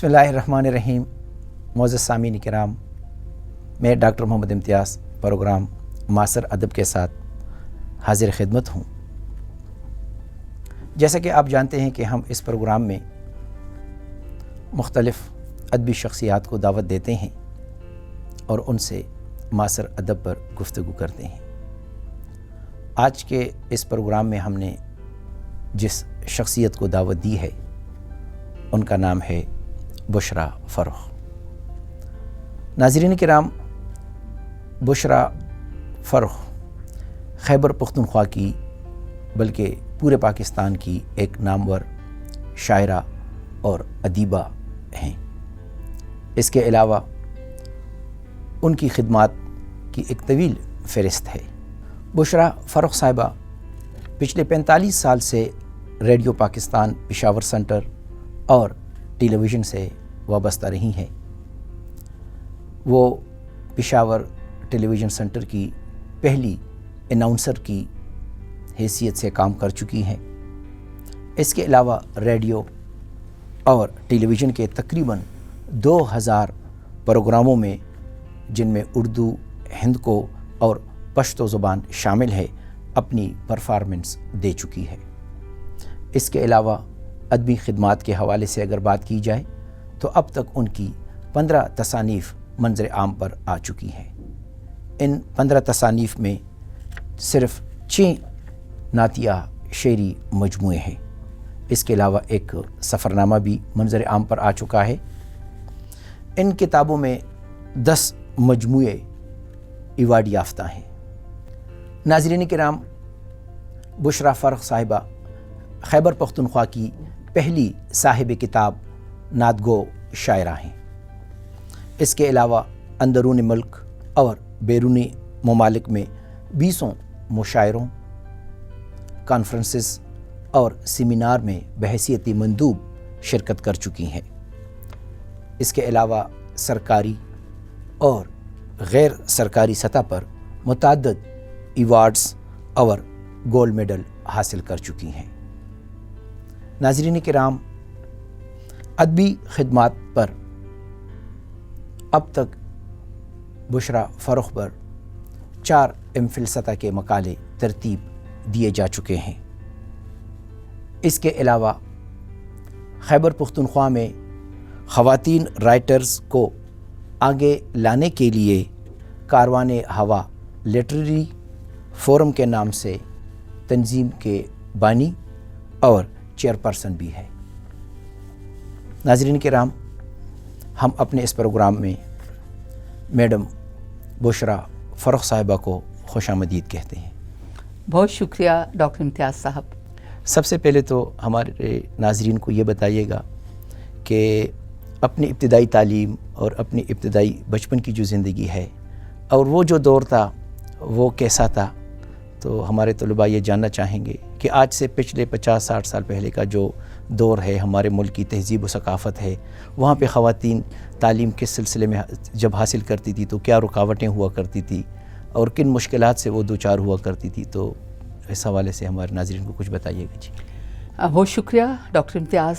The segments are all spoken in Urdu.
بسم اللہ الرحمن الرحیم. معزز سامعین کرام، میں ڈاکٹر محمد امتیاز پروگرام معاصر ادب کے ساتھ حاضر خدمت ہوں. جیسا کہ آپ جانتے ہیں کہ ہم اس پروگرام میں مختلف ادبی شخصیات کو دعوت دیتے ہیں اور ان سے معاصر ادب پر گفتگو کرتے ہیں. آج کے اس پروگرام میں ہم نے جس شخصیت کو دعوت دی ہے ان کا نام ہے بشریٰ فرخ. ناظرین کرام، بشریٰ فرخ خیبر پختونخوا کی بلکہ پورے پاکستان کی ایک نامور شاعرہ اور ادیبہ ہیں. اس کے علاوہ ان کی خدمات کی ایک طویل فہرست ہے. بشریٰ فرخ صاحبہ پچھلے 45 سال سے ریڈیو پاکستان پشاور سینٹر اور ٹیلی ویژن سے وابستہ رہی ہیں. وہ پشاور ٹیلی ویژن سینٹر کی پہلی اناؤنسر کی حیثیت سے کام کر چکی ہیں. اس کے علاوہ ریڈیو اور ٹیلی ویژن کے تقریباً 2000 پروگراموں میں، جن میں اردو، ہندکو اور پشتو زبان شامل ہے، اپنی پرفارمنس دے چکی ہے. اس کے علاوہ ادبی خدمات کے حوالے سے اگر بات کی جائے تو اب تک ان کی 15 تصانیف منظر عام پر آ چکی ہیں. ان 15 تصانیف میں صرف 6 نعتیہ شعری مجموعے ہیں. اس کے علاوہ ایک سفرنامہ بھی منظر عام پر آ چکا ہے. ان کتابوں میں 10 مجموعے ایوارڈ یافتہ ہیں. ناظرین کرام، بشریٰ فرخ صاحبہ خیبر پختونخوا کی پہلی صاحب کتاب نعت گو شاعرہ ہیں. اس کے علاوہ اندرون ملک اور بیرونی ممالک میں 20 مشاعروں، کانفرنسز اور سیمینار میں بحیثیت مندوب شرکت کر چکی ہیں. اس کے علاوہ سرکاری اور غیر سرکاری سطح پر متعدد ایوارڈز اور گولڈ میڈل حاصل کر چکی ہیں. ناظرین کرام، ادبی خدمات پر اب تک بشریٰ فرخ پر 4 MPhil سطح کے مقالے ترتیب دیے جا چکے ہیں. اس کے علاوہ خیبر پختونخوا میں خواتین رائٹرز کو آگے لانے کے لیے کاروان ہوا لٹریری فورم کے نام سے تنظیم کے بانی اور چیئرپرسن بھی ہے. ناظرین کرام، ہم اپنے اس پروگرام میں میڈم بشریٰ فرخ صاحبہ کو خوش آمدید کہتے ہیں. بہت شکریہ ڈاکٹر امتیاز صاحب. سب سے پہلے تو ہمارے ناظرین کو یہ بتائیے گا کہ اپنی ابتدائی تعلیم اور اپنی ابتدائی بچپن کی جو زندگی ہے اور وہ جو دور تھا وہ کیسا تھا. تو ہمارے طلباء یہ جاننا چاہیں گے کہ آج سے پچھلے 50-60 سال پہلے کا جو دور ہے، ہمارے ملک کی تہذیب و ثقافت ہے، وہاں پہ خواتین تعلیم کے سلسلے میں جب حاصل کرتی تھی تو کیا رکاوٹیں ہوا کرتی تھی اور کن مشکلات سے وہ دوچار ہوا کرتی تھی. تو اس حوالے سے ہمارے ناظرین کو کچھ بتائیے گا. جی بہت شکریہ ڈاکٹر امتیاز.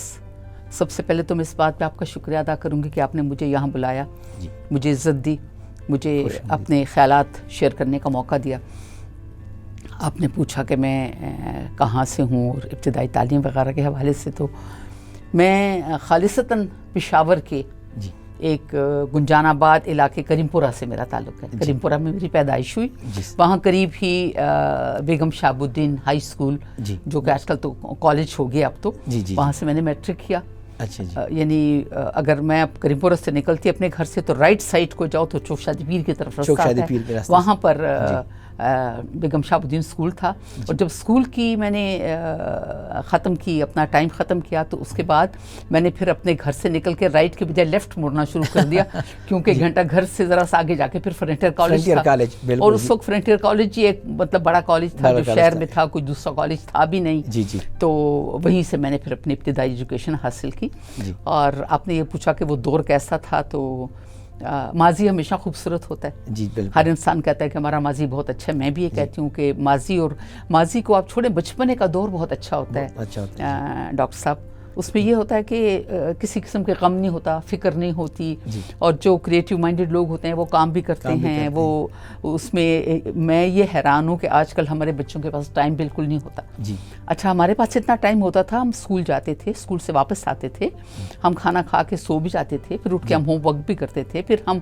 سب سے پہلے تو میں اس بات پہ آپ کا شکریہ ادا کروں گی کہ آپ نے مجھے یہاں بلایا، مجھے عزت دی، مجھے اپنے خیالات شیئر کرنے کا موقع دیا. آپ نے پوچھا کہ میں کہاں سے ہوں اور ابتدائی تعلیم وغیرہ کے حوالے سے، تو میں خالصتاً پشاور کے ایک گنجان آباد علاقے کریم پورہ سے میرا تعلق ہے. کریم پورہ میں میری پیدائش ہوئی. وہاں قریب ہی بیگم شہاب الدین ہائی اسکول، جو کہ آج کل تو کالج ہو گیا اب تو، وہاں سے میں نے میٹرک کیا. یعنی اگر میں اب کریم پورہ سے نکلتی اپنے گھر سے تو رائٹ سائڈ کو جاؤ تو چوک شادی پیر کی طرف رستہ ہے، وہاں پر بیگم شہاب الدین اسکول تھا. اور جب اسکول کی میں نے ختم کی، اپنا ٹائم ختم کیا، تو اس کے بعد میں نے پھر اپنے گھر سے نکل کے رائٹ کے بجائے لیفٹ مڑنا شروع کر دیا، کیونکہ گھنٹہ گھر سے ذرا سا آگے جا کے پھر فرنٹیئر کالج تھا. اور اس وقت فرنٹیئر کالج ہی ایک مطلب بڑا کالج تھا جو شہر میں تھا، کوئی دوسرا کالج تھا بھی نہیں. تو وہیں سے میں نے پھر اپنی ابتدائی ایجوکیشن حاصل کی. اور آپ نے یہ پوچھا کہ وہ دور کیسا تھا، تو ماضی ہمیشہ خوبصورت ہوتا ہے. جی بالکل. ہر انسان کہتا ہے کہ ہمارا ماضی بہت اچھا ہے. میں بھی یہ کہتی ہوں کہ ماضی کو آپ چھوڑیں، بچپنے کا دور بہت اچھا ہوتا ہے. ڈاکٹر صاحب، اس میں یہ ہوتا ہے کہ کسی قسم کے غم نہیں ہوتا, فکر نہیں ہوتی, اور جو کریٹیو مائنڈڈ لوگ ہوتے ہیں وہ کام بھی کرتے ہیں. وہ اس میں یہ حیران ہوں کہ آج کل ہمارے بچوں کے پاس ٹائم بالکل نہیں ہوتا. اچھا, ہمارے پاس اتنا ٹائم ہوتا تھا, ہم اسکول جاتے تھے, اسکول سے واپس آتے تھے, ہم کھانا کھا کے سو بھی جاتے تھے, پھر اٹھ کے ہم ہوم ورک بھی کرتے تھے, پھر ہم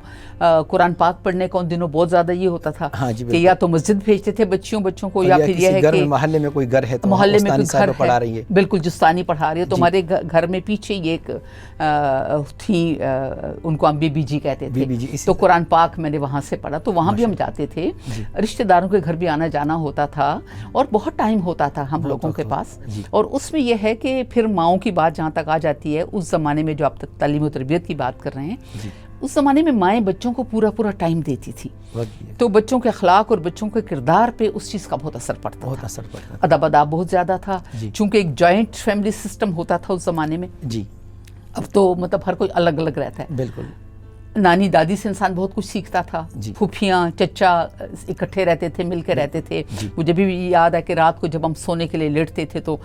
قرآن پاک پڑھنے کا ان دنوں بہت زیادہ یہ ہوتا تھا کہ یا تو مسجد بھیجتے تھے بچوں کو, یا پھر یہ ہے کہ محلے میں کوئی گھر ہے تو محلے میں کوئی گھر پڑھا رہی ہے, بالکل جستانی پڑھا رہی ہے, تو ہمارے گھر میں پیچھے یہ ایک تھی, ان کو ہم بی بی جی کہتے تھے, تو قرآن پاک میں نے وہاں سے پڑھا, تو وہاں بھی ہم جاتے تھے. رشتہ داروں کے گھر بھی آنا جانا ہوتا تھا, اور بہت ٹائم ہوتا تھا ہم لوگوں کے پاس. اور اس میں یہ ہے کہ پھر ماؤں کی بات جہاں تک آ جاتی ہے, اس زمانے میں جو آپ تک تعلیم و تربیت کی بات کر رہے ہیں, اس زمانے میں مائیں بچوں کو پورا ٹائم دیتی تھی, تو بچوں کے اخلاق اور بچوں کے کردار پہ اس چیز کا بہت اثر پڑتا تھا. ادب بہت زیادہ تھا, چونکہ ایک جوائنٹ فیملی سسٹم ہوتا تھا اس زمانے میں. اب تو مطلب ہر کوئی الگ الگ رہتا ہے. بالکل. نانی دادی سے انسان بہت کچھ سیکھتا تھا, پھوپھیاں چچا اکٹھے رہتے تھے, مل کے رہتے تھے. مجھے بھی یاد ہے کہ رات کو جب ہم سونے کے لیے لیٹتے تھے تو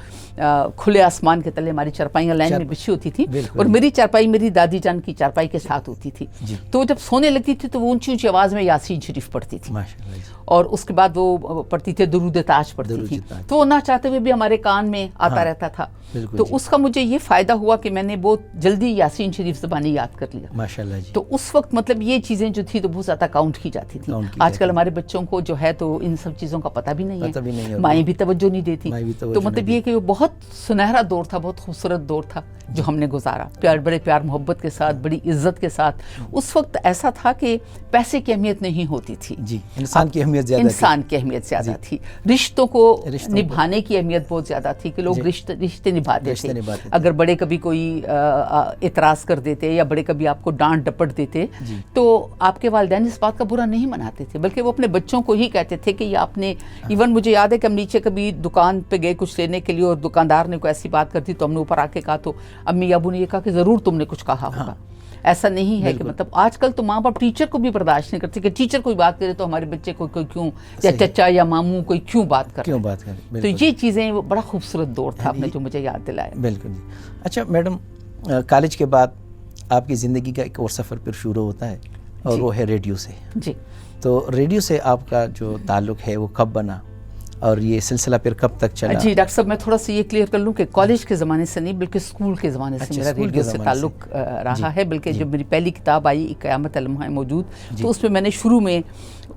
کھلے آسمان کے تلے ہماری چارپائیاں لائن میں بچھی ہوتی تھی, اور میری چارپائی میری دادی جان کی چارپائی کے ساتھ ہوتی تھی. تو جب سونے لگتی تھی تو وہ اونچی اونچی آواز میں یاسین شریف پڑھتی تھی, اور اس کے بعد وہ پڑھتی تھی درود تاج پڑھتی تھی, تو وہ نہ چاہتے ہوئے بھی ہمارے کان میں آتا رہتا تھا. تو اس کا مجھے یہ فائدہ ہوا کہ میں نے بہت جلدی یاسین شریف زبانی یاد کر لیا. ماشاءاللہ جی. تو اس وقت مطلب یہ چیزیں جو تھی تو بہت زیادہ کاؤنٹ کی جاتی تھی. آج کل ہمارے بچوں کو جو ہے تو ان سب چیزوں کا پتہ بھی نہیں ہے, مائیں بھی توجہ نہیں دیتی. تو مطلب یہ کہ وہ بہت سنہرا دور تھا, بہت خوبصورت دور تھا جو ہم نے گزارا, بڑے پیار محبت کے ساتھ, بڑی عزت کے ساتھ. اس وقت ایسا تھا کہ پیسے کی اہمیت نہیں ہوتی تھی, انسان کی اہمیت زیادہ تھی. رشتوں کو نبھانے کی اہمیت بہت زیادہ تھی کہ لوگ رشتے نبھاتے تھے. اگر بڑے کبھی کوئی اعتراض کر دیتے یا بڑے کبھی آپ کو ڈانٹ ڈپٹ دیتے تو آپ کے والدین اس بات کا برا نہیں مناتے تھے, بلکہ وہ اپنے بچوں کو ہی کہتے تھے کہ یہ آپ نے, ایون مجھے یاد ہے کہ ہم نیچے کبھی دکان پہ گئے کچھ لینے کے لیے, اور دکاندار نے کوئی ایسی بات کر دی تو ہم نے اوپر آ کے کہا, تو امی ابو نے یہ کہا کہ ضرور تم نے کچھ کہا ہوگا. ایسا نہیں ہے کہ مطلب آج کل تو ماں باپ ٹیچر کو بھی برداشت نہیں کرتے کہ ٹیچر کوئی بات کرے تو ہمارے بچے کو کوئی کیوں, یا چچا یا ماموں کوئی کیوں بات کرے. تو یہ چیزیں بڑا خوبصورت دور تھا نے جو مجھے یاد دلایا. بالکل. اچھا میڈم, کالج کے بعد آپ کی زندگی کا ایک اور سفر پھر شروع ہوتا ہے, اور وہ ہے ریڈیو سے. تو ریڈیو سے آپ کا جو تعلق ہے وہ کب بنا, اور یہ سلسلہ پھر کب تک چلا؟ جی ڈاکٹر صاحب, میں تھوڑا سا یہ کلیئر کر لوں کہ کالج کے زمانے سے نہیں بلکہ اسکول کے زمانے سے میرا ریڈیو سے تعلق رہا ہے. بلکہ جب میری پہلی کتاب آئی قیامت المحا موجود, تو اس میں میں نے شروع میں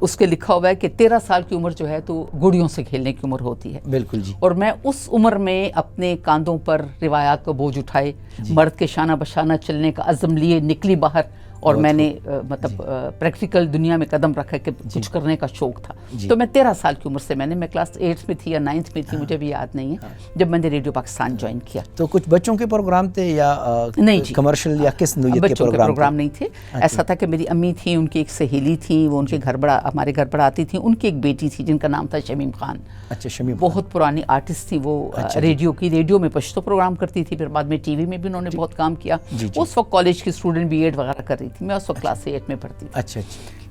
اس کے لکھا ہوا ہے کہ 13 سال کی عمر جو ہے تو گڑیوں سے کھیلنے کی عمر ہوتی ہے. بالکل جی. اور میں اس عمر میں اپنے کاندھوں پر روایات کا بوجھ اٹھائے, مرد کے شانہ بشانہ چلنے کا عزم لیے نکلی باہر, اور میں نے مطلب پریکٹیکل دنیا میں قدم رکھا کہ کچھ کرنے کا شوق تھا. تو میں 13 سال کی عمر سے میں کلاس 8 میں تھی یا 9 میں تھی, مجھے بھی یاد نہیں ہے, جب میں نے ریڈیو پاکستان جوائن کیا. تو کچھ بچوں کے پروگرام تھے یا نہیں کمرشل یا کس نوعیت کے پروگرام نہیں تھے؟ ایسا تھا کہ میری امی تھیں, ان کی ایک سہیلی تھی, وہ ان کے ہمارے گھر پر آتی تھی. ان کی ایک بیٹی تھی جن کا نام تھا شمیم خان. اچھا, شمیم بہت پرانی آرٹسٹ تھی وہ, ریڈیو میں پشتو پروگرام کرتی تھی, پھر بعد میں ٹی وی میں بھی انہوں نے بہت کام کیا. اس وقت کالج کی اسٹوڈنٹ بی ایڈ وغیرہ کر رہی تھی, میں اس وقت کلاس 8 میں پڑھتی تھی. اچھا.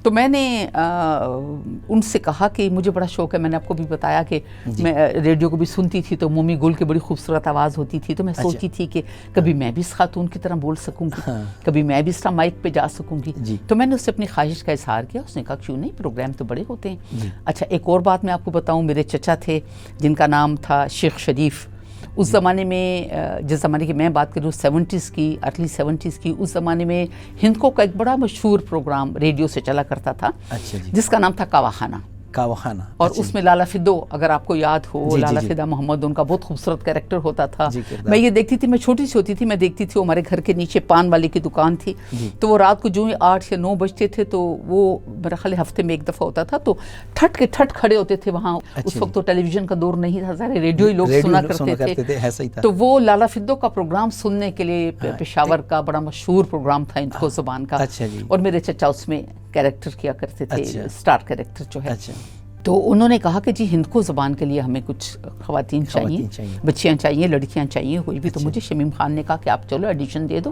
تو میں نے ان سے کہا کہ مجھے بڑا شوق ہے, میں نے آپ کو بھی بتایا کہ میں ریڈیو کو بھی سنتی تھی, تو مومی گل کی بڑی خوبصورت آواز ہوتی تھی, تو میں سوچتی تھی کہ کبھی میں بھی اس خاتون کی طرح بول سکوں گی, کبھی میں بھی اس طرح مائک پہ جا سکوں گی. تو میں نے اس سے اپنی خواہش کا اظہار کیا. اس نے کہا کیوں نہیں, پروگرام تو بڑے ہوتے ہیں. اچھا, ایک اور بات میں آپ کو بتاؤں, میرے چچا تھے جن کا نام تھا شیخ شریف. اس زمانے میں, جس زمانے کی میں بات کروں 70s کی, ارلی 70s کی, اس زمانے میں ہندکو کا ایک بڑا مشہور پروگرام ریڈیو سے چلا کرتا تھا, جس کا نام تھا کاواخانہ. اور اس میں لالا فدو, اگر آپ کو یاد ہو, لالا فدا محمد, ان کا بہت خوبصورت کریکٹر ہوتا تھا. میں یہ دیکھتی تھی, میں چھوٹی سی ہوتی تھی, میں دیکھتی تھی, ہمارے گھر کے نیچے پان والے کی دکان تھی, تو وہ رات کو جو 8 یا 9 بجتے تھے تو وہ میرا خیال ہفتے میں ایک دفعہ ہوتا تھا, تو ٹھٹ کے ٹھٹ کھڑے ہوتے تھے وہاں. اس وقت تو ٹیلی ویژن کا دور نہیں تھا, سارے ریڈیو ہی لوگ سنا کرتے تھے. تو وہ لالا فدو کا پروگرام سننے کے لیے, پشاور کا بڑا مشہور پروگرام تھا ہندکو زبان کا, اور میرے چچا اس میں کیریکٹر کیا کرتے تھے, اسٹار کیریکٹر جو ہے. تو انہوں نے کہا کہ جی ہند کو زبان کے لیے ہمیں کچھ خواتین چاہیے، بچیاں چاہیے، لڑکیاں چاہیے کوئی بھی. تو مجھے شمیم خان نے کہا کہ آپ چلو ایڈیشن دے دو.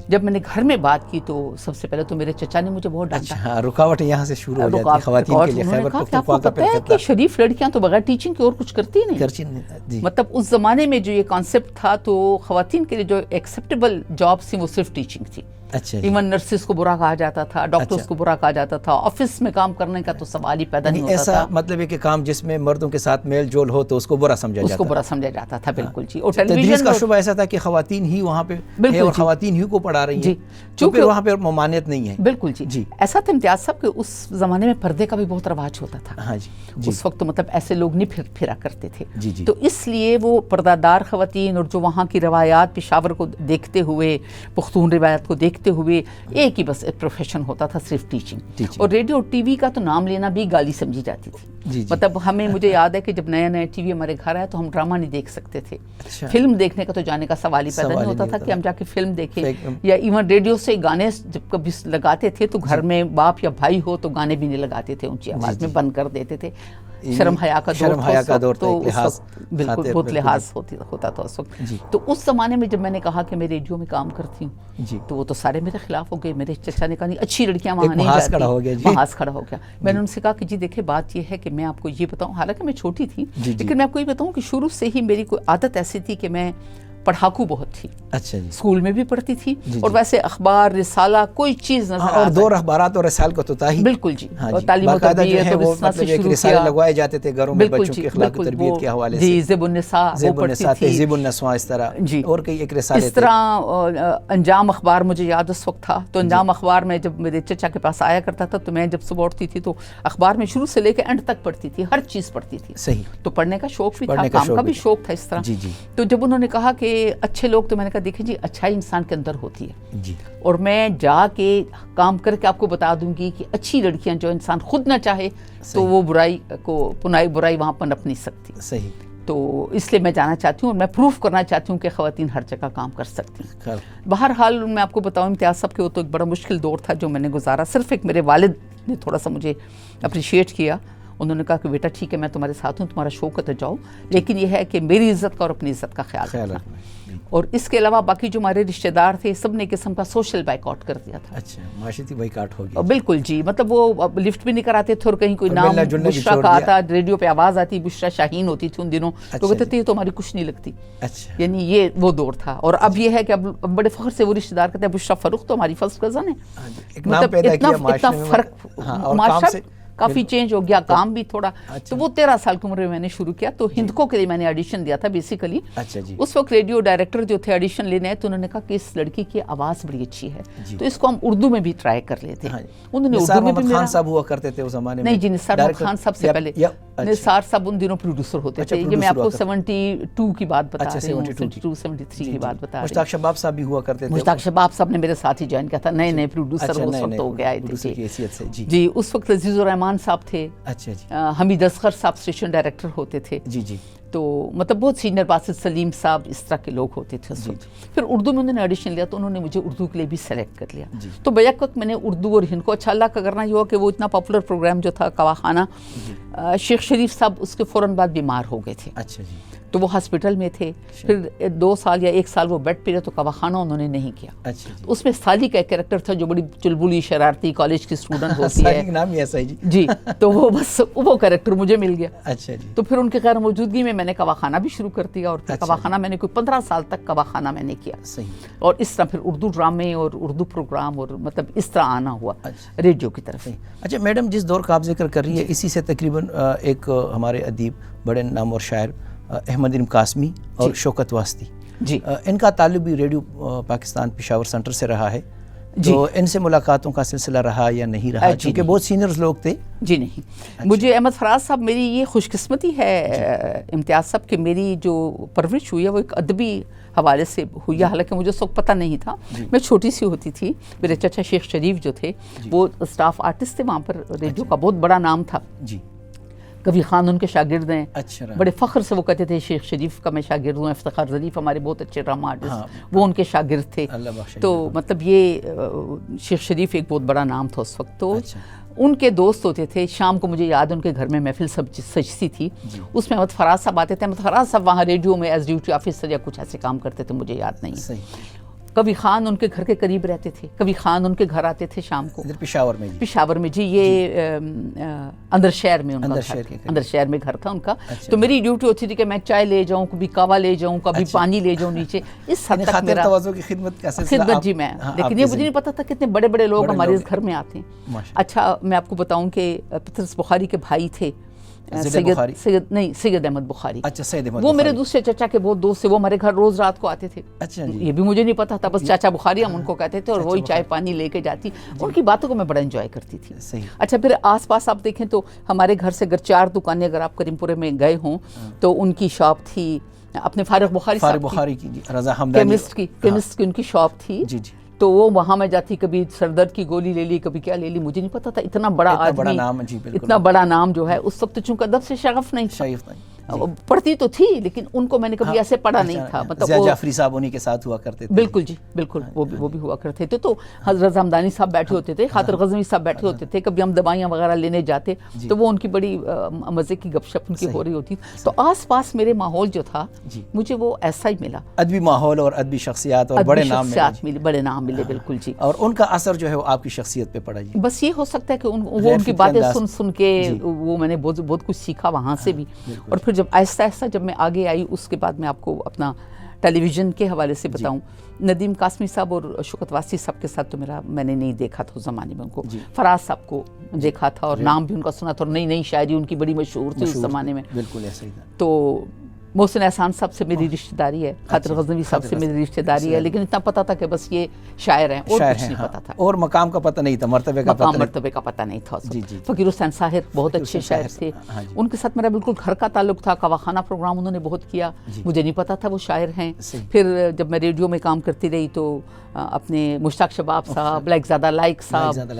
جب میں نے گھر میں بات کی تو سب سے پہلے تو میرے چچا نے مجھے بہت ڈانٹا. رکاوٹ یہاں سے شروع ہو جاتی ہے خواتین کے لیے. خیبر پختونخوا کا پتہ ہے کہ شریف لڑکیاں تو بغیر ٹیچنگ کے اور کچھ کرتی نہیں. مطلب اس زمانے میں جو یہ کانسیپٹ تھا تو خواتین کے لیے جو ایکسیپٹیبل جابس تھیں وہ صرف ٹیچنگ تھی. ایون نرسز کو برا کہا جاتا تھا، ڈاکٹرز کو برا کہا جاتا تھا، آفس میں کام کرنے کا تو سوال ہی پیدا نہیں ہوتا تھا. ایسا مطلب ہے کہ کام جس میں مردوں کے ساتھ میل جول ہو تو اس کو برا سمجھا جاتا تھا. بالکل جی. اور تدریس کا شعبہ ایسا تھا کہ خواتین ہی وہاں پہ ہیں اور خواتین ہی کو پڑھا رہی ہیں، چونکہ وہاں پہ ممانعت نہیں ہے. بالکل جی. ایسا تھا امتیاز صاحب کہ اس زمانے میں پردے کا بھی بہت رواج ہوتا تھا. ہاں جی. اس وقت مطلب ایسے لوگ نہیں پھرا کرتے تھے. تو اس لیے وہ پردہ دار خواتین اور جو وہاں کی روایات پشاور کو دیکھتے ہوئے، پختون روایت کو دیکھتے ہوئے ایک ہی بس پروفیشن ہوتا تھا صرف ٹیچنگ. اور ریڈیو ٹی وی کا تو نام لینا بھی گالی سمجھی جاتی تھی. مطلب مجھے یاد ہے کہ جب نیا ٹی وی ہمارے گھر آیا تو ہم ڈرامہ نہیں دیکھ سکتے تھے. فلم دیکھنے کا تو جانے کا سوال ہی پیدا نہیں ہوتا تھا کہ ہم جا کے فلم دیکھیں. یا ایون ریڈیو سے گانے جب کبھی لگاتے تھے تو گھر میں باپ یا بھائی ہو تو گانے بھی نہیں لگاتے تھے، اونچی آواز میں بند کر دیتے تھے. شرم حیا کا دور تو بالکل بہت لحاظ ہوتا تھا اس وقت. تو اس زمانے میں جب میں نے کہا کہ میں ریڈیو میں کام کرتی ہوں تو وہ تو سارے میرے خلاف ہو گئے. میرے چچا نے کہا نہیں اچھی لڑکیاں وہاں نہیں جاتی. محاذ کھڑا ہو گیا. میں نے ان سے کہا کہ جی دیکھیں بات یہ ہے کہ میں آپ کو یہ بتاؤں، حالانکہ میں چھوٹی تھی لیکن میں آپ کو یہ بتاؤں کہ شروع سے ہی میری کوئی عادت ایسی تھی کہ میں پڑھاکو بہت تھی. اچھا جی. اسکول میں بھی پڑھتی تھی اور ویسے اخبار رسالہ کوئی چیز نظر اور دور اخبارات اور رسائل کو تو تھا ہی. بالکل جی. اور تعلیم و تربیت اور اس طرح سے شروع رسالے لگوائے جاتے تھے گھروں میں بچوں کی اخلاق و تربیت کے حوالے سے. جی زیب النساء وہ پڑھتی تھی. تہذیب النسواں اس طرح اور کئی ایک رسالے تھے. اس طرح انجام اخبار مجھے یاد اس وقت تھا. تو انجام اخبار میں جب میرے چچا کے پاس آیا کرتا تھا تو میں جب صبح اٹھتی تھی تو اخبار میں شروع سے لے کے اینڈ تک پڑھتی تھی، ہر چیز پڑھتی تھی. صحیح. تو پڑھنے کا شوق بھی تھا، کام کا بھی شوق تھا اس طرح. تو جب انہوں نے کہا کہ اچھے لوگ، تو میں نے کہا دیکھیں جی اچھائی انسان کے اندر ہوتی ہے جی، اور میں جا کے کام کر کے آپ کو بتا دوں گی کہ اچھی لڑکیاں جو انسان خود نہ چاہے تو وہ برائی کو برائی وہاں پنپ نہیں سکتی. صحیح. تو اس لیے میں جانا چاہتی ہوں اور میں پروف کرنا چاہتی ہوں کہ خواتین ہر جگہ کام کر سکتی ہیں. بہرحال میں آپ کو بتاؤں امتیاز صاحب کہ وہ تو ایک بڑا مشکل دور تھا جو میں نے گزارا. صرف ایک میرے والد نے تھوڑا سا مجھے اپریشیٹ کیا. انہوں نے کہا کہ بیٹا ٹھیک ہے میں تمہارے ساتھ ہوں، تمہارا شوق ہے تو جاؤ، لیکن یہ ہے کہ میری عزت کا اور اپنی عزت کا خیال رکھنا. اور اس کے علاوہ باقی جو ہمارے رشتہ دار تھے سب نے قسم کا سوشل بائک آؤٹ کر دیا تھا. اچھا، معاشرتی بائیکاٹ ہو گیا. بالکل جی. مطلب وہ لفٹ بھی نہیں کراتے تھے اور کہیں کوئی نام بشرا کا آتا، ریڈیو پہ آواز آتی، بشرا شاہین ہوتی تھی ان دنوں، تو کہتے تھے یہ تو ہماری کچھ نہیں لگتی. اچھا. یعنی یہ وہ دور تھا. اور اب یہ ہے کہ اب بڑے فخر سے وہ رشتہ دار کہتے ہیں بشرا فاروق تو ہماری فرسٹ کزن ہے. مطلب اتنا فرق معاشرہ کافی چینج ہو گیا، کام بھی تھوڑا. تو وہ 13 سال کی عمر میں نے شروع کیا. تو ہندکو کے لیے میں نے آڈیشن دیا تھا بیسیکلی. اس وقت ریڈیو ڈائریکٹر جو تھے آڈیشن لینے آئے تو انہوں نے کہا کہ اس لڑکی کی آواز بڑی اچھی ہے تو اس کو ہم اردو میں بھی ٹرائی کر لیتے ہیں. انہوں نے اردو میں بھی خان صاحب ہوا کرتے تھے اس زمانے میں. نہیں جی، نثار احمد خان صاحب سے پہلے. نثار صاحب ان دنوں پروڈیوسر ہوتے تھے. یہ میں آپ کو 72 کی بات بتا رہی ہوں، 72 73 کی بات بتا رہی ہوں. مشتاق شباب صاحب بھی ہوا کرتے تھے. مشتاق شباب صاحب نے میرے ساتھ ہی جوائن کیا تھا، نئے نئے پروڈیوسر اس وقت ہو گئے تھے. جی اس وقت عزیز الرحمان صاحب تھے. اچھا جی. حمید اصغر صاحب اسٹیشن ڈائریکٹر ہوتے تھے. جی جی. تو مطلب بہت سینئر باسط سلیم صاحب اس طرح کے لوگ ہوتے تھے اس وقت. پھر اردو میں انہوں نے آڈیشن لیا تو انہوں نے مجھے اردو کے لیے بھی سلیکٹ کر لیا. تو بیک وقت میں نے اردو اور ہند کو. اچھا اللہ کا کرنا یہ ہوا کہ وہ اتنا پاپولر پروگرام جو تھا کواخانہ، شیخ شریف صاحب اس کے فوراً بعد بیمار ہو گئے تھے. اچھا جی. تو وہ ہاسپٹل میں تھے. پھر 2 سال یا 1 سال وہ بیڈ پہ رہے تو کواخانہ انہوں نے نہیں کیا. اچھا جی. اس میں سالی کا ایک کریکٹر تھا جو بڑی چلبلی شرارتی کالج کی اسٹوڈنٹ ہوتی ہے. نام ہی ایسا ہی جی. جی تو وہ بس وہ کریکٹر مجھے مل گیا. اچھا جی. تو پھر ان کی غیر موجودگی میں نے کواخانہ بھی شروع کر دیا اور کواخانہ میں نے کوئی 15 سال تک کواخانہ میں نے کیا. صحیح. اور اس طرح پھر اردو ڈرامے اور اردو پروگرام اور مطلب اس طرح آنا ہوا ریڈیو کی طرف. اچھا میڈم، جس دور کا آپ ذکر کر رہی ہے اسی سے تقریباً ایک ہمارے ادیب بڑے نامور شاعر احمد علم قاسمی اور شوکت واسطی جی، ان کا تعلق بھی ریڈیو پاکستان پشاور سینٹر سے رہا ہے. تو ان سے ملاقاتوں کا سلسلہ رہا یا نہیں رہا؟ کیونکہ بہت سینئرز لوگ تھے. جی نہیں، مجھے احمد فراز صاحب، میری یہ خوش قسمتی ہے امتیاز صاحب کہ میری جو پرورش ہوئی ہے وہ ایک ادبی حوالے سے ہوئی ہے. حالانکہ مجھے اس وقت پتہ نہیں تھا، میں چھوٹی سی ہوتی تھی. میرے چچا شیخ شریف جو تھے وہ اسٹاف آرٹسٹ تھے وہاں پر، ریڈیو کا بہت بڑا نام تھا. جی. کبھی خان ان کے شاگرد ہیں. اچھا. بڑے فخر سے وہ کہتے تھے شیخ شریف کا میں شاگرد ہوں. افتخار ظریف ہمارے بہت اچھے ڈرامہ آرٹسٹ, وہ ان کے شاگرد تھے. تو مطلب یہ شیخ شریف ایک بہت بڑا نام تھا اس وقت. تو ان کے دوست ہوتے تھے. شام کو مجھے یاد ہے ان کے گھر میں محفل سجتی تھی, اس میں احمد فراز صاحب آتے تھے. احمد فراز صاحب وہاں ریڈیو میں ایز ڈیوٹی آفیسر یا کچھ ایسے کام کرتے تھے, مجھے یاد نہیں. کبھی خان ان کے گھر کے قریب رہتے تھے, کبھی خان ان کے گھر آتے تھے شام کو. پشاور میں جی, یہ اندر شہر میں ان کا اندر شہر میں گھر تھا ان کا. تو میری ڈیوٹی ہوتی تھی کہ میں چائے لے جاؤں, کبھی کہوہ لے جاؤں, کبھی پانی لے جاؤں نیچے. اس حد تک میرا خدمت جی میں. لیکن یہ مجھے نہیں پتا تھا کتنے بڑے بڑے لوگ ہمارے اس گھر میں آتے ہیں. اچھا میں آپ کو بتاؤں کہ پطرس بخاری کے بھائی تھے سید احمد بخاری. وہ میرے دوسرے چچا کے بہت دوست تھے. وہ ہمارے گھر روز رات کو آتے تھے. یہ بھی مجھے نہیں پتا تھا, بس چاچا بخاری ہم ان کو کہتے تھے, اور وہی چائے پانی لے کے جاتی. ان کی باتوں کو میں بڑا انجوائے کرتی تھی. اچھا پھر آس پاس آپ دیکھیں تو ہمارے گھر سے اگر 4 دکانیں اگر آپ کریم پورے میں گئے ہوں تو ان کی شاپ تھی اپنے فاروق بخاری کی, کیمسٹ کی ان کی شاپ تھی. تو وہ وہاں میں جاتی, کبھی سر درد کی گولی لے لی, کبھی کیا لے لی, مجھے نہیں پتا تھا. اتنا بڑا آدمی, اتنا بڑا نام جو ہے اس وقت چونکہ ادب سے شغف نہیں تھا. پڑھتی تو تھی لیکن ان کو میں نے کبھی ایسے پڑھا نہیں تھا. مطلب ضیاء جعفری صاحب انہی کے ساتھ ہوا کرتے تھے. بالکل جی بالکل, وہ بھی ہوا کرتے تھے. تو حضرت حمدانی صاحب بیٹھے ہوتے تھے, خاطر غزنوی صاحب بیٹھے ہوتے تھے. کبھی ہم دوائیاں وغیرہ لینے جاتے تو وہ ان کی بڑی مزے کی گپ شپ ان کی ہو رہی ہوتی. تو آس پاس میرے ماحول جو تھا مجھے وہ ایسا ہی ملا, ادبی ماحول اور ادبی شخصیات اور بڑے نام ملے. بالکل جی. اور ان کا اثر جو ہے وہ آپ کی شخصیت پہ پڑا جی. بس یہ ہو سکتا ہے کہ وہ ان کی باتیں سن کے وہ میں نے بہت کچھ سیکھا وہاں سے بھی. اور پھر جب آہستہ آہستہ جب میں آگے آئی, اس کے بعد میں آپ کو اپنا ٹیلی ویژن کے حوالے سے بتاؤں. ندیم قاسمی صاحب اور شوکت واسطی صاحب کے ساتھ تو میں نے نہیں دیکھا تھا اس زمانے میں ان کو. فراز صاحب کو دیکھا تھا اور نام بھی ان کا سنا تھا, اور نئی شاعری ان کی بڑی مشہور تھی اس زمانے میں. بالکل ایسا ہی تھا. تو محسن احسان صاحب سے میری رشتہ داری ہے, خاطر غزنوی صاحب سے میری رشتہ داری ہے, لیکن اتنا پتا تھا کہ بس یہ شاعر ہیں, اور کچھ نہیں پتا تھا. اور مقام کا پتہ نہیں تھا, مرتبے کا پتہ نہیں تھا. فقیر حسین صاحب بہت اچھے شاعر تھے, ان کے ساتھ میرا بالکل گھر کا تعلق تھا. کواخانہ پروگرام انہوں نے بہت کیا, مجھے نہیں پتا تھا وہ شاعر ہیں. پھر جب میں ریڈیو میں کام کرتی رہی تو اپنے مشتاق شباب صاحب, لائق زادہ لائق صاحب,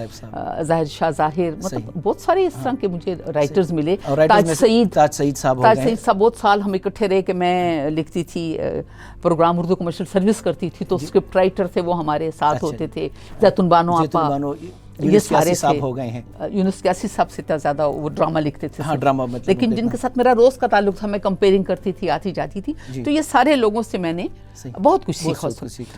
ظاہر شاہ ظاہر, مطلب بہت سارے اس طرح کے مجھے رائٹرز ملے. تاج سعید صاحب بہت سال ہم اکٹھے رہے کہ میں لکھتی تھی پروگرام اردو کمرشل سروس کرتی تھی, تو اسکرپٹ رائٹر تھے وہ ہمارے ساتھ ہوتے تھے. زیتون بانو آپا, یہ سارے صاحب ہو گئے ہیں. یونس قیاسی صاحب سے زیادہ وہ ڈرامہ لکھتے تھے, لیکن جن کے ساتھ میرا روز کا تعلق تھا, میں کمپیئرنگ کرتی تھی, آتی جاتی تھی. تو یہ سارے لوگوں سے میں نے بہت کچھ سیکھا.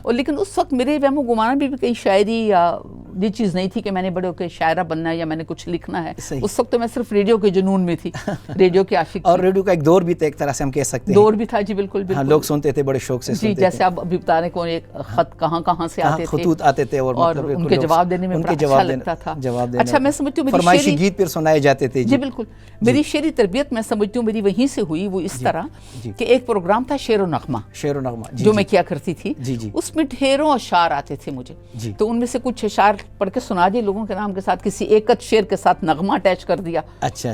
اور لیکن اس وقت میرے وہم و گمان بھی کہیں شاعری یا یہ چیز نہیں تھی کہ میں نے بڑے ہو کے شاعرہ بننا ہے یا میں نے کچھ لکھنا ہے. اس وقت تو میں صرف ریڈیو کے جنون میں تھی, ریڈیو کے عاشق. اور ریڈیو کا ایک دور بھی تھا, ایک طرح سے ہم کہہ سکتے ہیں, دور بھی تھا. جی بالکل بالکل, لوگ سنتے تھے بڑے شوق سے. جی جیسے آپ ابھی بتا رہے کون ایک خط کہاں سے آتے تھے, خطوط آتے تھے, اور ان کے جواب دینے میں بڑا اچھا لگتا تھا. اچھا میں سمجھتی ہوں فرمائشی گیت پھر سنائے جاتے تھے. جی بالکل, میری شعری تربیت میں سمجھتی ہوں میری وہیں سے ہوئی. وہ اس طرح کہ ایک پروگرام تھا شعر و نغمہ جو میں کیا کرتی تھی, اس میں ڈھیروں اشعار آتے تھے مجھے. تو ان میں سے کچھ اشعار پڑھ کے سنا دیے لوگوں کے نام کے ساتھ, کسی ایک شعر کے ساتھ نغمہ اٹیچ کر دیا.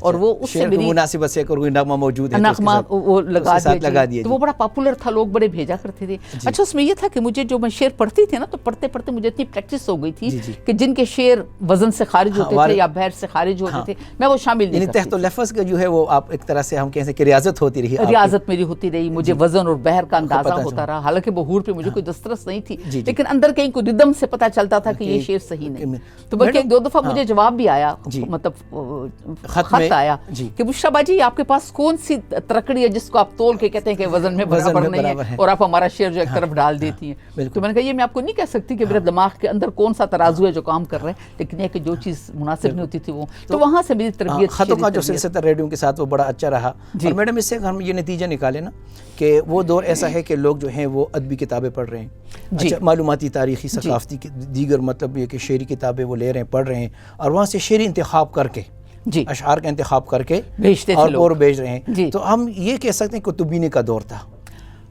اور وہ اس سے میری مناسبت سے کوئی نغمہ موجود ہے, نغمہ وہ لگا دیا. تو وہ بڑا پاپولر تھا, لوگ بڑے بھیجا کرتے تھے. اچھا اس میں یہ تھا کہ مجھے جو میں شعر پڑھتی تھی نا, تو پڑھتے پڑھتے مجھے اتنی پریکٹس ہو گئی تھی کہ جن کے شعر وزن سے خارج ہوتے تھے یا بحر سے خارج ہوتے تھے, میں وہ شامل نہیں کرتی. تحت لفظ کا جو ہے وہ آپ ایک طرح سے ہم کہیں کہ ریاضت ہوتی رہی, ریاضت میری ہوتی رہی. مجھے وزن اور بحر کا اندازہ ہوتا رہا, حالانکہ بہور پہ مجھے کوئی دسترس نہیں تھی, لیکن اندر کہیں کوئی ردم سے پتہ چلتا تھا کہ یہ شعر صحیح نہیں. تو بلکہ ایک دو دفعہ مجھے جواب بھی آیا, مطلب خط آیا کہ بشرا باجی آپ کے پاس کون سی ترکڑی ہے جس کو آپ تول کے کہتے ہیں کہ وزن میں برابر نہیں ہے, اور آپ ہمارا شعر جو ایک طرف ڈال دیتی ہیں. تو میں نے کہا یہ میں آپ کو نہیں کہہ سکتی کہ میرے دماغ کے اندر کون سا ترازو ہے جو کام کر رہے ہیں, لیکن یہ کہ جو چیز مناسب نہیں ہوتی تھی وہ. تو وہاں سے میری تربیت, خطوں کا جو سلسلہ ریڈیو کے ساتھ وہ بڑا اچھا رہا. اور میڈم اس سے ہم یہ نتیجہ نکالے نا کہ وہ دور ایسا ہے کہ لوگ جو ہیں وہ ادبی کتابیں پڑھ رہے ہیں, اچھا معلوماتی, تاریخی, ثقافتی, دیگر مطلب یہ کہ شعری کتابیں وہ لے رہے ہیں, پڑھ رہے ہیں, اور وہاں سے شعری انتخاب کر کے اشعار کا انتخاب کر کے بھیجتے تھے اور بھیج رہے ہیں. تو ہم یہ کہہ سکتے ہیں کہ کتب بینی کا دور تھا.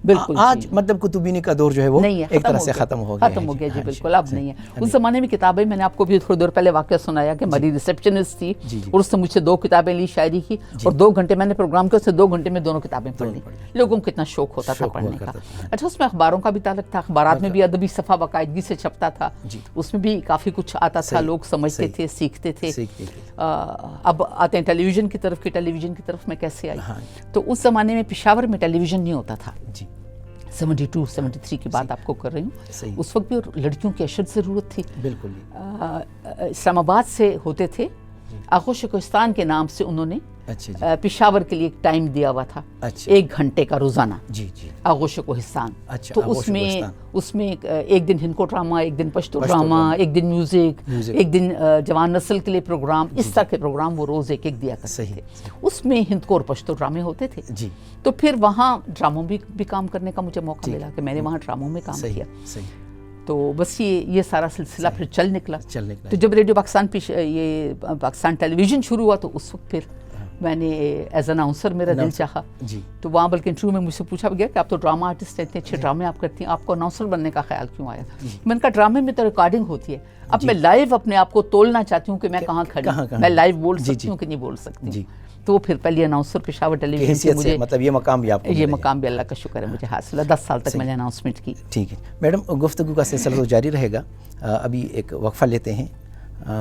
بالکل آج مطلب کتبینی کا دور جو ہے وہ ایک طرح سے ختم ہو گیا جی بالکل اب نہیں ہے. اس زمانے میں کتابیں میں نے آپ کو بھی تھوڑی دیر پہلے واقعہ سنایا کہ ہماری ریسیپشنسٹ تھی اور اس نے مجھ سے 2 کتابیں لی شاعری کی اور 2 گھنٹے میں نے پروگرام کیا, اس سے 2 گھنٹے میں دونوں کتابیں پڑھ لی. لوگوں کو کتنا شوق ہوتا تھا پڑھنے کا. اچھا اس میں اخباروں کا بھی تعلق تھا, اخبارات میں بھی ادبی صفحہ باقاعدگی سے چھپتا تھا, اس میں بھی کافی کچھ آتا تھا, لوگ سمجھتے تھے, سیکھتے تھے. اب آتے ہیں ٹیلی ویژن کی طرف کہ ٹیلی ویژن کی طرف میں کیسے آئی. تو اس زمانے میں پشاور میں ٹیلی ویژن نہیں ہوتا تھا. 72 73 کی بات آپ کو کر رہی ہوں. اس وقت بھی لڑکیوں کی اشد ضرورت تھی. بالکل اسلام آباد سے ہوتے تھے, آغوش کوہستان کے نام سے انہوں نے پشاور کے لیے ایک ٹائم دیا ہوا تھا, 1 گھنٹے کا روزانہ, آغوش کوہستان. تو اس میں ایک دن ہندکو ڈرامہ, ایک دن پشتو ڈرامہ, ایک دن میوزک, ایک دن جوان نسل کے لیے پروگرام, اس طرح کے پروگرام وہ روز ایک دیا کرتے تھے. اس میں ہندکو اور پشتو ڈرامے ہوتے تھے. تو پھر وہاں ڈراموں بھی کام کرنے کا مجھے موقع ملا کہ میں نے وہاں ڈراموں میں کام کیا. تو بس یہ سارا سلسلہ پھر چل نکلا. تو جب ریڈیو پاکستان یہ پاکستان ٹیلی ویژن شروع ہوا تو اس وقت پھر میں نے ایز این اناؤنسر میرا دل چاہا. تو وہاں بلکہ انٹرویو میں مجھ سے پوچھا گیا کہ آپ تو ڈرامہ آرٹسٹ ہیں, اتنے اچھے ڈرامے آپ کرتی ہیں, آپ کو اناؤنسر بننے کا خیال کیوں آیا؟ میں نے کہا ڈرامے میں تو ریکارڈنگ ہوتی ہے, اب میں لائیو اپنے آپ کو تولنا چاہتی ہوں کہ میں کہاں کھڑی ہوں, میں لائیو بول سکتی ہوں کہ نہیں بول سکتی. تو پھر پہلے اناؤنسر پشاور ٹیلی ویژن سے مجھے مطلب یہ مقام بھی اللہ کا شکر ہے مجھے حاصل ہے. 10 سال تک میں نے اناؤنسمنٹ کی. ٹھیک ہے میڈم, گفتگو کا سلسلہ تو جاری رہے گا. ابھی ایک وقفہ لیتے ہیں.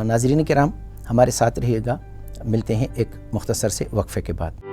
ناظرین کرام ہمارے ساتھ رہیے گا, ملتے ہیں ایک مختصر سے وقفے کے بعد.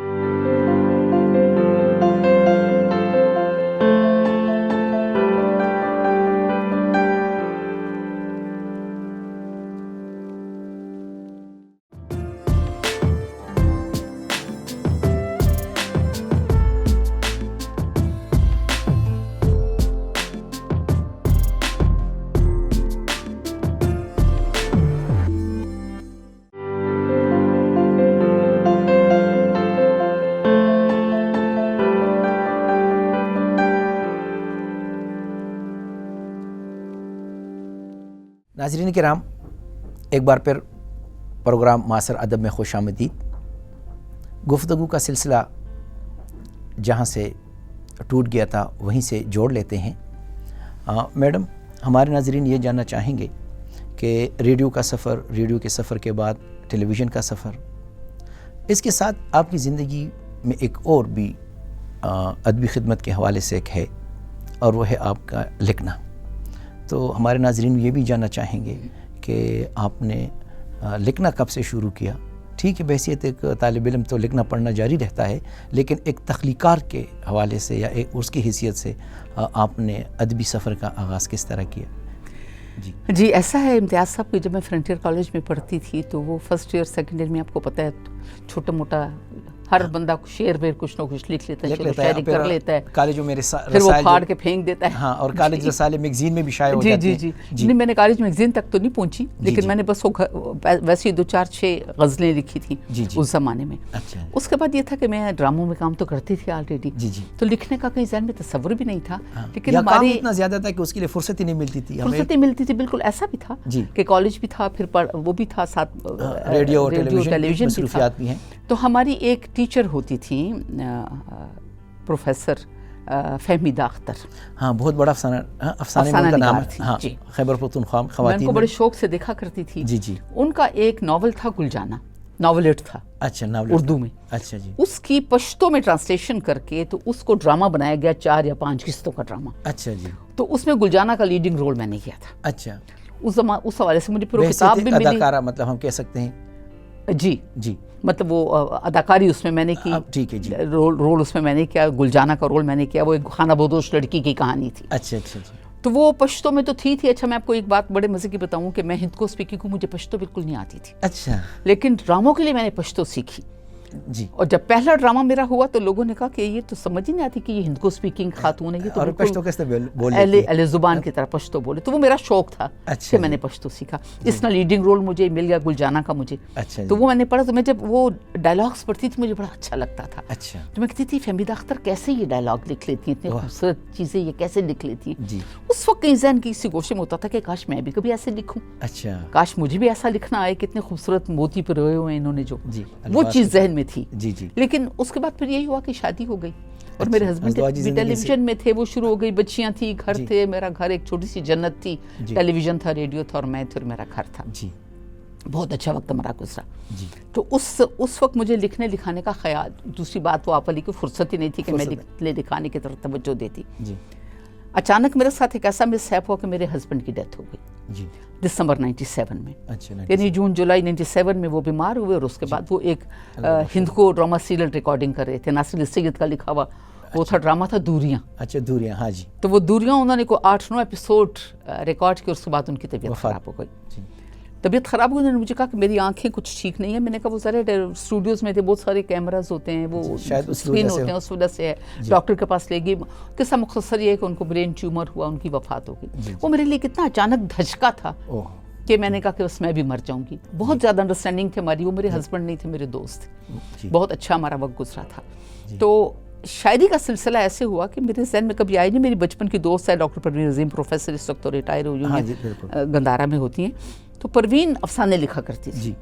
ناظرین کرام ایک بار پھر پروگرام معاصر ادب میں خوش آمدید. گفتگو کا سلسلہ جہاں سے ٹوٹ گیا تھا وہیں سے جوڑ لیتے ہیں. میڈم ہمارے ناظرین یہ جاننا چاہیں گے کہ ریڈیو کا سفر, ریڈیو کے سفر کے بعد ٹیلی ویژن کا سفر, اس کے ساتھ آپ کی زندگی میں ایک اور بھی ادبی خدمت کے حوالے سے ایک ہے اور وہ ہے آپ کا لکھنا. تو ہمارے ناظرین یہ بھی جاننا چاہیں گے کہ آپ نے لکھنا کب سے شروع کیا. ٹھیک ہے بحیثیت ایک طالب علم تو لکھنا پڑھنا جاری رہتا ہے, لیکن ایک تخلیقات کے حوالے سے یا اس کی حیثیت سے آپ نے ادبی سفر کا آغاز کس طرح کیا؟ جی ایسا ہے امتیاز صاحب کہ جب میں فرنٹیئر کالج میں پڑھتی تھی تو وہ فرسٹ ایئر سیکنڈ ایئر میں آپ کو پتہ ہے چھوٹا موٹا ہر بندہ شعر ویر کچھ نہ کچھ لکھ لیتا ہے, شاعری کر لیتا ہے, کالجوں میں پھر وہ پھاڑ کے پھینک دیتا ہے. ہاں, اور کالج رسالے میگزین میں بھی شائع ہو جاتے ہیں. نہیں میں نے کالج میگزین تک تو نہیں پہنچی, لیکن میں نے بس ویسے 2-4-6 غزلیں لکھی تھیں اس زمانے میں. اس کے بعد یہ تھا کہ میں ڈراموں میں کام تو کرتی تھی آلریڈی, تو لکھنے کا کہیں ذہن میں تصور بھی نہیں تھا. لیکن ہماری اتنا زیادہ تھا کہ اس کے لیے فرصت ہی نہیں ملتی تھی. فرصت ہی ملتی تھی بالکل. ایسا بھی تھا کہ کالج بھی تھا, پھر وہ بھی تھا, ساتھ ریڈیو اور ٹیلی ویژن مصروفیات بھی ہیں. تو ہماری ایک ٹیچر ہوتی تھی پروفیسر فہمیدہ اختر. ہاں بہت بڑا افسانے میں ان کا نام ہے. ہاں خیبر پختونخوا خواتین, میں ان کو بڑے شوق سے دیکھا کرتی تھی. جی ان کا ایک ناول تھا گلجانہ, ناولٹ تھا. اچھا ناول اردو میں. اچھا جی. اس کی پشتو میں ٹرانسلیشن کر کے تو اس کو ڈرامہ بنایا گیا, 4 یا 5 قسطوں کا ڈرامہ. اچھا جی. تو اس میں گلجانہ کا لیڈنگ رول میں نے کیا تھا. اچھا. اس حوالے سے مجھے پورا کتاب بھی ملی. اداکارہ مطلب ہم کہہ سکتے ہیں. جی مطلب وہ اداکاری اس میں میں نے کی. ٹھیک ہے جی. رول اس میں میں نے کیا, گلجانہ کا رول میں نے کیا. وہ ایک خانہ بدوش لڑکی کی کہانی تھی. اچھا جی. تو وہ پشتو میں تو تھی. اچھا میں آپ کو ایک بات بڑے مزے کی بتاؤں کہ میں ہندکو اسپیکنگ کو مجھے پشتو بالکل نہیں آتی تھی. اچھا. لیکن ڈراموں کے لیے میں نے پشتو سیکھی. جی. اور جب پہلا ڈرامہ میرا ہوا تو لوگوں نے کہا کہ یہ تو سمجھ ہی نہیں آتی کہ یہ ہندکو اسپیکنگ خاتون ہے, یہ تو پشتو کیسے بولے, اہل زبان کی طرح پشتو بولے. تو وہ میرا شوق تھا کہ میں نے پشتو سیکھا. اس میں لیڈنگ رول مجھے مل گیا گلجانہ کا مجھے. تو وہ میں نے پڑھا, تو میں جب وہ ڈائلاگس پڑھتی تھی مجھے بڑا اچھا لگتا تھا. تو میں کہتی تھی فہمیدہ اختر کیسے یہ ڈائلاگ لکھ لیتی ہیں, اتنی خوبصورت چیزیں یہ کیسے لکھ لیتی ہیں. اس وقت کہیں ذہن کی اسی گوشے میں ہوتا تھا کہ کاش میں بھی کبھی ایسے لکھوں, کاش مجھے بھی ایسا لکھنا آئے, کتنے خوبصورت موتی پروئے ہوئے انہوں نے جو, وہ چیز ذہن میں تھی. جی جی. لیکن اس کے بعد پھر یہی ہوا کہ شادی ہو گئی اور میرے ہسبینڈ بھی ٹیلی ویژن میں تھے. وہ شروع ہو گئی, بچیاں تھیں, گھر تھے. میرا گھر ایک چھوٹی سی جنت تھی. ٹیلی ویژن تھا, ریڈیو تھا, اور میں تھی, اور میرا گھر تھا. جی. بہت اچھا وقت ہمارا گزرا. جی. تو اس وقت مجھے لکھنے لکھانے کا خیال, دوسری بات وہ آپ والی کوئی فرصت ہی نہیں تھی کہ میں لکھنے لکھانے کی طرف توجہ دیتی. جی. اچانک میرے ساتھ ایک ایسا مس ہیپ ہوا کہ میرے ہسبینڈ کی ڈیتھ ہو گئی. جی. دسمبر 97 میں. اچھا. یعنی جون جولائی 97 میں وہ بیمار ہوئے, اور اس کے بعد وہ ایک ہند کو ڈرامہ سیریل ریکارڈنگ کر رہے تھے. ناصر سید کا لکھا ہوا وہ تھا ڈرامہ تھا دوریاں. اچھا, دوریاں. ہاں جی. تو وہ دوریاں انہوں نے کوئی 8-9 ایپیسوڈ ریکارڈ کیے. اس کے بعد ان کی طبیعت خراب ہو گئی. طبیعت خراب ہوئی. انہوں نے مجھے کہا کہ میری آنکھیں کچھ ٹھیک نہیں ہیں. میں نے کہا وہ ذرا اسٹوڈیوز میں تھے, بہت سارے کیمراز ہوتے ہیں, وہ اسکرین ہوتے ہیں, اس وجہ سے ہے. ڈاکٹر کے پاس لے گئی. قصہ مختصر یہ ہے کہ ان کو برین ٹیومر ہوا, ان کی وفات ہو گئی. وہ میرے لیے کتنا اچانک دھچکا تھا کہ میں نے کہا کہ بس میں بھی مر جاؤں گی. بہت زیادہ انڈرسٹینڈنگ تھی ہماری. وہ میرے ہسبینڈ نہیں تھے, میرے دوست تھے. بہت اچھا ہمارا وقت گزرا تھا. تو شاعری کا سلسلہ ایسے ہوا کہ میرے ذہن میں کبھی آئی نہیں. میری بچپن کی دوست ہے ڈاکٹر پروین عظیم, پروفیسر, اس وقت تو ریٹائر ہوئی ہیں, گندارا میں ہوتی ہیں. تو پروین افسانے لکھا کرتی تھی.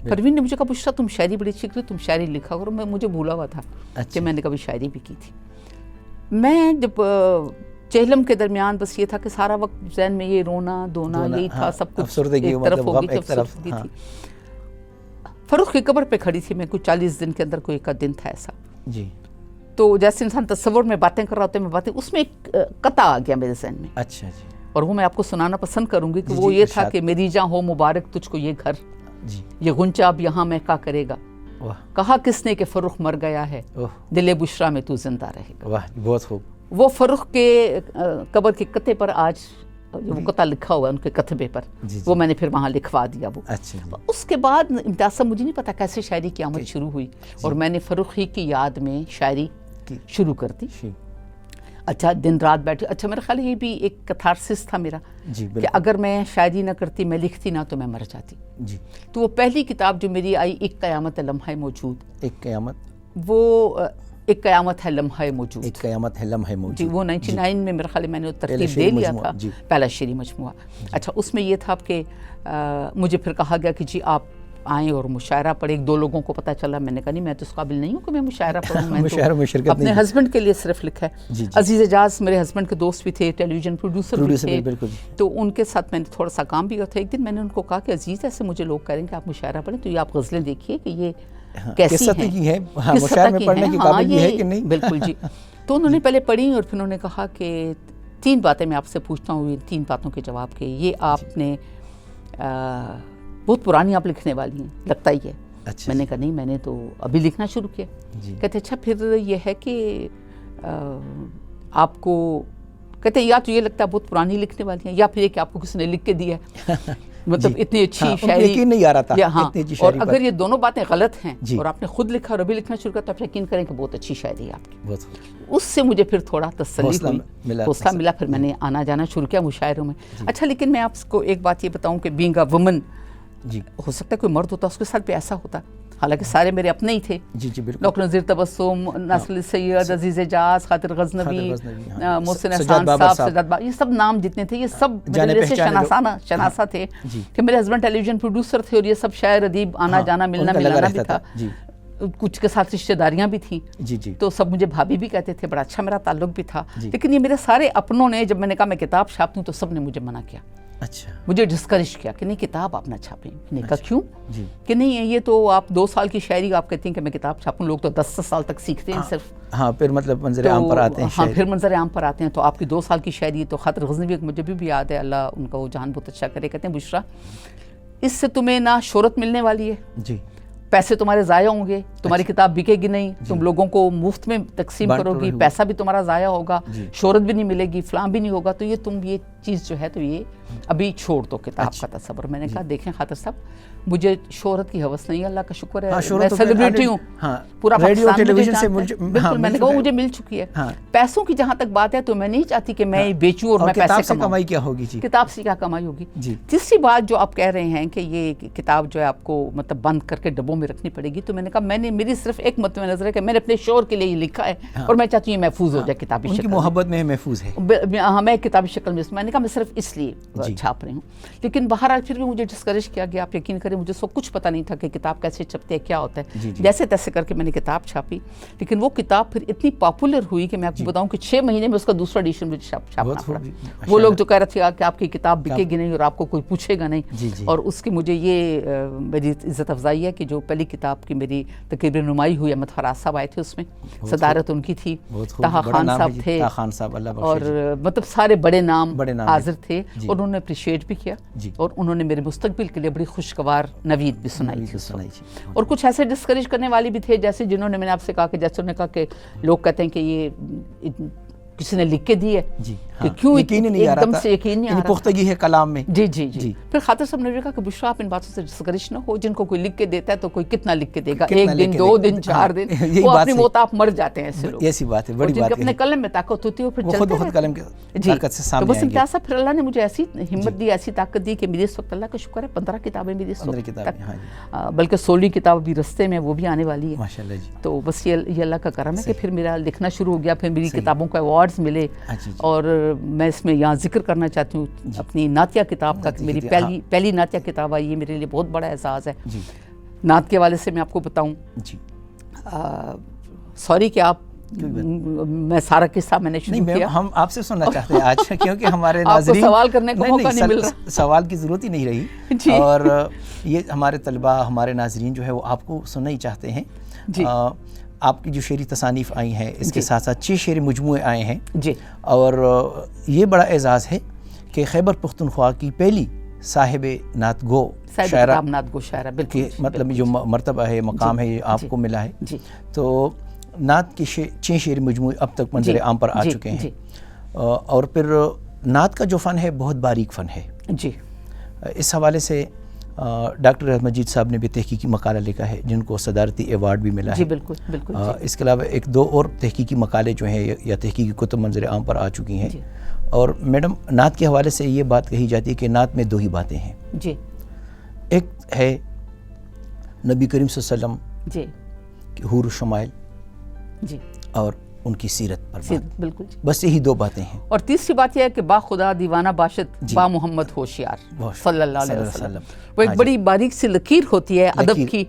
پروین نے مجھے کہا بشرا تم شاعری بڑی اچھی کرتی, تم شاعری لکھا کرو. مجھے بھولا ہوا تھا کہ میں نے کبھی شاعری بھی کی تھی. میں جب چہلم کے درمیان بس یہ تھا کہ سارا وقت ذہن میں یہ رونا دھونا یہی تھا, سب کچھ ایک طرف ہو گئی تھی. فروخ کی قبر پہ کھڑی تھی میں, کچھ 40 دن کے اندر کوئی ایک دن تھا ایسا. جی. تو جیسے انسان تصور میں باتیں کر رہا ہوتا ہے, میں باتیں, اس میں ایک قطع آ گیا میرے ذہن میں. اچھا جی. اور وہ میں آپ کو سنانا پسند کروں گی کہ وہ یہ تھا کہ میری جاں ہو مبارک تجھ کو یہ گھر, یہ غنچہ اب یہاں مہکا کرے گا. کہا کس نے کہ فروخ مر گیا ہے, دل بشرا میں تو زندہ رہے گا. واہ, بہت خوب. وہ فروخ کے قبر کے کتے پر آج وہ قطع لکھا ہوا ہے ان کے کتبے پر, وہ میں نے پھر وہاں لکھوا دیا. وہ اس کے بعد امتیاز صاحب مجھے نہیں پتا کیسے شاعری کی آمد شروع ہوئی, اور میں نے فروخ ہی کی یاد میں شاعری شروع کر دی. اچھا, دن رات بیٹھی. اچھا, میرا خیال یہ بھی ایک کتھارسس تھا میرا کہ اگر میں شاعری نہ کرتی, میں لکھتی نہ, تو میں مر جاتی. تو وہ پہلی کتاب جو میری آئی, ایک قیامت ہے لمحہ موجود. ایک قیامت, وہ ایک قیامت ہے لمحہ موجود. ایک قیامت ہے لمحہ موجود. جی, وہ 99 میں میرا خیال میں نے ترتیب دے لیا تھا, پہلا شعری مجموعہ. اچھا, اس میں یہ تھا کہ مجھے پھر کہا گیا کہ جی آپ آئیں اور مشاعرہ پڑھیں. 2 لوگوں کو پتہ چلا. میں نے کہا نہیں, میں تو اس قابل نہیں ہوں کہ میں مشاعرہ پڑھوں. میں تو اپنے ہسبینڈ کے لیے صرف لکھا ہے. عزیز اعجاز میرے ہسبینڈ کے دوست بھی تھے, ٹیلی ویژن پروڈیوسر بھی تھے, تو ان کے ساتھ میں نے تھوڑا سا کام بھی کیا تھا. ایک دن میں نے ان کو کہا کہ عزیز ایسے مجھے لوگ کہہ رہے ہیں کہ آپ مشاعرہ پڑھیں, تو یہ آپ غزلیں دیکھیے کہ یہ کیسی ہیں, کس سطح کی ہیں. ہاں, یہ بالکل جی. تو انہوں نے پہلے پڑھی, اور پھر انہوں نے کہا کہ 3 باتیں میں آپ سے پوچھتا ہوں, 3 باتوں کے جواب کے. یہ آپ نے بہت پرانی آپ لکھنے والی ہیں لگتا ہی ہے. میں نے کہا نہیں, میں نے تو ابھی لکھنا شروع کیا. کہتے اچھا پھر یہ ہے کہ آپ کو, کہتے یا تو یہ لگتا ہے بہت پرانی لکھنے والی ہیں, یا پھر یہ کہ آپ کو کسی نے لکھ کے دیا ہے. مطلب اتنی اچھی شاعری, یقین نہیں آ رہا تھا. ہاں, اور اگر یہ دونوں باتیں غلط ہیں اور آپ نے خود لکھا اور ابھی لکھنا شروع کیا, تو آپ یقین کریں کہ بہت اچھی شاعری ہے آپ کی. اس سے مجھے پھر تھوڑا تسلی ہوئی, حوصلہ ملا. پھر میں نے آنا جانا شروع کیا مشاعروں میں. اچھا, لیکن میں آپ کو ایک بات یہ بتاؤں کہ بینگ اے وومن, ہو سکتا ہے کوئی مرد ہوتا اس کے ساتھ بھی ایسا ہوتا, حالانکہ سارے میرے اپنے ہی تھے. ڈاکٹر نذیر تبسم, ناصر سید, عزیز اعجاز, خاطر غزنوی, محسن احسان صاحب, سجاد بابا, یہ سب نام جتنے تھے یہ سب میرے سے شناسہ تھے کہ میرے ہسبینڈ ٹیلی ویژن پروڈیوسر تھے, اور یہ سب شاعر ادیب, آنا جانا ملنا ملانا بھی تھا. کچھ کے ساتھ رشتہ داریاں بھی تھیں, تو سب مجھے بھابھی بھی کہتے تھے, بڑا اچھا میرا تعلق بھی تھا. لیکن یہ میرے سارے اپنوں نے, جب میں نے کہا میں کتاب چھاپتی ہوں, تو سب نے مجھے منع کیا. اچھا, مجھے ڈسکریج کیا کہ نہیں کتاب آپ نہ چھاپیں. میں نے کہا کیوں؟ کہ نہیں یہ تو آپ 2 سال کی شاعری آپ کہتی ہیں کہ میں کتاب چھاپوں, لوگ تو 10 سال تک سیکھتے ہیں صرف. ہاں, پھر مطلب منظر عام پر آتے ہیں. ہاں, پھر منظر عام پر آتے ہیں. تو آپ کی 2 سال کی شاعری, تو خاطر غزنوی مجھے بھی یاد ہے, اللہ ان کا وہ جان بہت اچھا کرے, کہتے ہیں بشرا اس سے تمہیں نہ شہرت ملنے والی ہے, جی, پیسے تمہارے ضائع ہوں گے, تمہاری کتاب بکے گی نہیں, تم لوگوں کو مفت میں تقسیم کرو گی, پیسہ بھی تمہارا ضائع ہوگا, شہرت بھی نہیں ملے گی, فلاں بھی نہیں ہوگا, تو یہ تم یہ چیز جو ہے تو یہ ابھی چھوڑ دو کتاب کا تصور. میں نے کہا دیکھیں خاطر صاحب, مجھے شہرت کی ہوس نہیں ہے, اللہ کا شکر ہے میں سیلیبریٹی ہوں, پورا پاکستان مجھے جانتا ہے. بالکل, میں نے کہا مجھے مل چکی ہے. پیسوں کی جہاں تک بات ہے تو میں نہیں چاہتی کہ میں بیچوں اور میں پیسے کمائی کیا ہوگی, کتاب سے کیا کمائی ہوگی. تیسری بات جو آپ کہہ رہے ہیں کہ یہ کتاب جو ہے آپ کو مطلب بند کر کے ڈبوں میں رکھنی پڑے گی, تو میں نے کہا میں نے, میری صرف ایک مد نظر ہے کہ میں نے اپنے شوہر کے لیے یہ لکھا ہے, اور میں چاہتی ہوں یہ محفوظ ہو جائے کتابی شکل میں. محبت میں محفوظ ہے. ہاں, میں کتابی شکل میں نے کہا میں صرف اس لیے چھاپ رہی ہوں. لیکن بہرحال پھر بھی مجھے ڈسکریج کیا گیا. آپ یقین کریں کریں. مجھے سب کچھ پتہ نہیں تھا کہ کتاب کیسے چھپتے ہیں, کیا ہوتا ہے. جیسے تیسے کر کے میں نے کتاب چھاپی, لیکن وہ کتاب پھر اتنی پاپولر ہوئی کہ میں آپ کو بتاؤں کہ 6 مہینے میں اس کا دوسرا ایڈیشن مجھے چھاپنا پڑا. وہ لوگ جو کہہ رہے تھے کہ آپ کی کتاب بکے گی نہیں اور آپ کو کوئی پوچھے گا نہیں, اور اس کی مجھے یہ میری عزت افزائی ہے کہ جو پہلی کتاب کی میری تقریباً نمائی ہوئی, احمد فراز صاحب آئے تھے, اس میں صدارت ان کی تھی, طہا خان صاحب تھے, اور مطلب سارے بڑے نام حاضر تھے, اور انہوں نے اپریشیٹ بھی کیا, اور انہوں نے میرے مستقبل کے لیے بڑی خوشگوار نوید بھی سنائی تھی. اور کچھ ایسے ڈسکریج کرنے والے بھی تھے, جیسے جنہوں نے, میں نے آپ سے کہا کہ جیسے انہوں نے کہا کہ لوگ کہتے ہیں کہ یہ کسی نے لکھ کے دی ہے کہ کیوں ایک دم سے یقین نہیں آ رہا, پختگی ہے کلام میں. جی. پھر خاطر صاحب نے کہا کہ بشرا آپ ان باتوں سے ڈسکریج نہ ہو, جن کو کوئی لکھ کے دیتا ہے تو کوئی کتنا لکھ کے دے گا, 1 دن 2 دن 4 دن, وہ اپنی موت آپ مر جاتے ہیں ایسے لوگ. ایسی بات ہے, بڑی بات ہے, اپنے قلم میں طاقت ہوتی ہے پھر چلتے ہیں, خود قلم کی طاقت سے سامنے آئیں گے. تو بس امتیاز صاحب پھر اللہ نے مجھے ایسی ہمت دی, ایسی طاقت دی کہ میری اس وقت اللہ کا شکر ہے 15 کتابیں میری اس وقت تک, بلکہ 16 کتاب بھی رستے میں, وہ بھی آنے والی ہے ماشاءاللہ جی. تو بس یہ اللہ کا کرم ہے کہ پھر میرا لکھنا شروع ہو گیا, پھر میری کتابوں کو ایوارڈز ملے. اور میں اس میں یہاں ذکر کرنا چاہتی ہوں اپنی نعتیہ کتاب کا, میری پہلی نعتیہ کتاب آئی, یہ میرے لیے بہت بڑا اعزاز ہے. نعت کے حوالے سے میں آپ کو بتاؤں, سوری کہ آپ, میں سارا قصہ میں نے شروع کیا, ہم آپ سے سننا چاہتے ہیں آج, کیونکہ ہمارے ناظرین سوال کرنے کا موقع نہیں مل رہا, سوال کی ضرورت ہی نہیں رہی, اور یہ ہمارے طلبہ, ہمارے ناظرین جو ہے وہ آپ کو سننا ہی چاہتے ہیں. آپ کی جو شعری تصانیف آئی ہیں, اس کے ساتھ ساتھ 6 شعری مجموعے آئے ہیں, اور یہ بڑا اعزاز ہے کہ خیبر پختونخوا کی پہلی صاحب نعت گو شاعرہ, بالکل مطلب جو مرتبہ ہے, مقام ہے, یہ آپ کو ملا ہے. تو نعت کے 6 شعری مجموعے اب تک منظر عام پر آ چکے ہیں, اور پھر نعت کا جو فن ہے بہت باریک فن ہے. اس حوالے سے ڈاکٹر رحمت مجید صاحب نے بھی تحقیقی مقالہ لکھا ہے, جن کو صدارتی ایوارڈ بھی ملا ہے. بالکل. اس کے علاوہ 1-2 اور تحقیقی مقالے جو ہیں یا تحقیقی کتب منظر عام پر آ چکی ہیں. اور میڈم, نعت کے حوالے سے یہ بات کہی جاتی ہے کہ نعت میں 2 ہی باتیں ہیں. ایک ہے نبی کریم صلی اللہ علیہ وسلم کی حور و شمائل, اور ان کی سیرت پر بات, بالکل, بس یہی 2 باتیں ہیں. اور تیسری بات یہ ہے کہ با خدا دیوانہ باشد با محمد ہوشیار صلی اللہ علیہ وسلم. وہ ایک بڑی باریک سی لکیر ہوتی ہے ادب کی,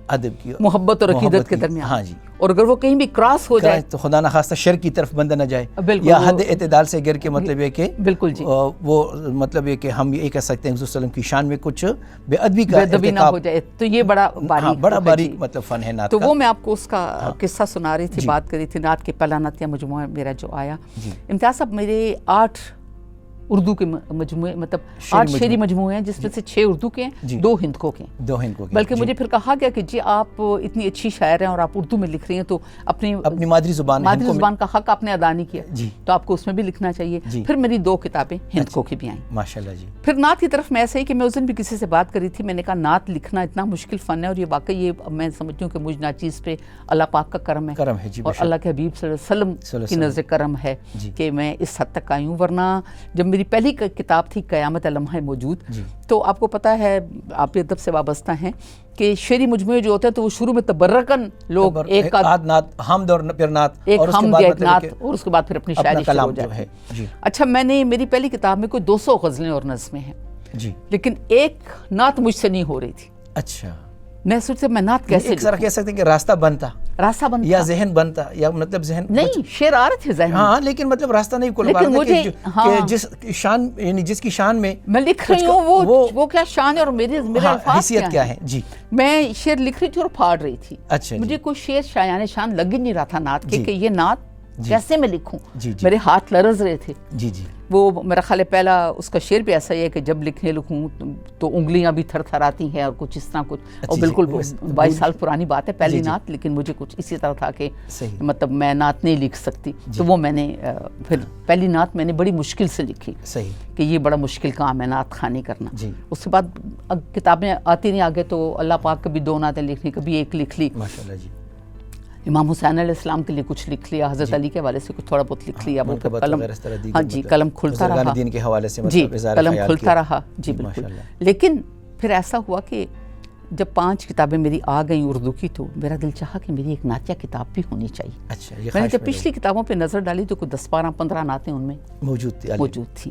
محبت اور عقیدت کے درمیان, اور اگر وہ کہیں بھی کراس ہو جائے تو خدا نخواستہ شر کی طرف بندہ نہ جائے, یا حد اعتدال سے گر کے, مطلب یہ کہ بالکل جی, وہ مطلب یہ کہ ہم یہ کہہ سکتے ہیں حضور صلی اللہ علیہ وسلم کی شان میں کچھ بے ادبی کا نہ ہو جائے, تو یہ بڑا باریک مطلب فن ہے نعت کا. تو وہ میں آپ کو اس کا قصہ سنا رہی تھی, بات کری تھی نعت کے پہلا نعتیہ مجموعہ میرا جو آیا. امتیاز صاحب, میرے 8 اردو کے مجموعے, مطلب 8 شعری مجموعے ہیں, جس میں سے 6 اردو کے ہیں, 2 ہندکو کے ہیں. بلکہ مجھے پھر کہا گیا کہ جی آپ اتنی اچھی شاعر ہیں اور آپ اردو میں لکھ رہی ہیں, تو اپنی مادری زبان کا حق آپ نے ادا نہیں کیا, تو آپ کو اس میں بھی لکھنا چاہیے. پھر میری 2 کتابیں ہندکو کی بھی آئیں ماشاءاللہ جی. پھر نعت کی طرف میں ایسے ہی کہ میں اس دن بھی کسی سے بات کری تھی, میں نے کہا نعت لکھنا اتنا مشکل فن ہے, اور یہ واقعی یہ میں سمجھتی ہوں کہ مجھ ناچیز پہ اللہ پاک کا کرم ہے, اور اللہ کے حبیب صلی اللہ علیہ وسلم کی نظر کرم ہے کہ میں اس حد تک آئی ہوں. ورنہ جب میری پہلی کتاب تھی قیامت لمحہ موجود, تو آپ کو پتہ ہے, آپ بھی ادب سے وابستہ ہیں, کہ شعری مجموعے جو ہوتے ہیں تو وہ شروع میں تبرکن لوگ ایک نعت, حمد اور پھر نعت, ایک حمد ایک نعت, اور اس کے بعد پھر اپنی شاعری شروع ہو جاتی ہے. اچھا, میں نے میری پہلی کتاب میں کوئی 200 غزلیں اور نظمیں ہیں, لیکن ایک نعت مجھ سے نہیں ہو رہی تھی. اچھا, میں سوچتے میں نعت کیسے ایک طرح کہہ سکتے ہیں کہ راستہ بنتا یا ذہن بنتا, یا مطلب ذہن نہیں, شعر آ رہے تھے ذہن, ہاں, لیکن مطلب راستہ نہیں کھل پا رہا تھا کہ جس شان, یعنی جس کی شان میں میں لکھ رہی ہوں وہ کیا شان ہے اور میرے الفاظ کیا ہے. جی, میں شعر لکھ رہی تھی اور پھاڑ رہی تھی. اچھا, مجھے کوئی شعر شایان شان لگ ہی نہیں رہا تھا نعت کے, کہ یہ نعت کیسے میں لکھوں. میرے ہاتھ لرز رہے تھے. وہ میرا خیال ہے پہلا اس کا شعر بھی ایسا ہی ہے کہ جب لکھوں تو انگلیاں بھی تھر تھر آتی ہیں, اور کچھ اس طرح کچھ, اور بالکل 22 سال پرانی بات ہے پہلی نعت, لیکن مجھے کچھ اسی طرح تھا کہ مطلب میں نعت نہیں لکھ سکتی. تو وہ میں نے پھر پہلی نعت میں نے بڑی مشکل سے لکھی, کہ یہ بڑا مشکل کام ہے نعت خوانی کرنا. اس کے بعد کتابیں آتی نہیں آگے, تو اللہ پاک کبھی 2 نعتیں لکھ لی, کبھی 1 لکھ لی. امام حسین علیہ السلام کے لیے کچھ لکھ لیا, حضرت علی کے حوالے سے کچھ تھوڑا بہت لکھ لیا. قلم, ہاں جی, قلم کھلتا رہا, جی قلم کھلتا رہا, جی بالکل. لیکن پھر ایسا ہوا کہ جب 5 کتابیں میری آ گئیں اردو کی, تو میرا دل چاہا کہ میری ایک نعتیہ کتاب بھی ہونی چاہیے. میں نے جب پچھلی کتابوں پہ نظر ڈالی تو کوئی 10-12-15 نعتیں ان میں موجود تھی.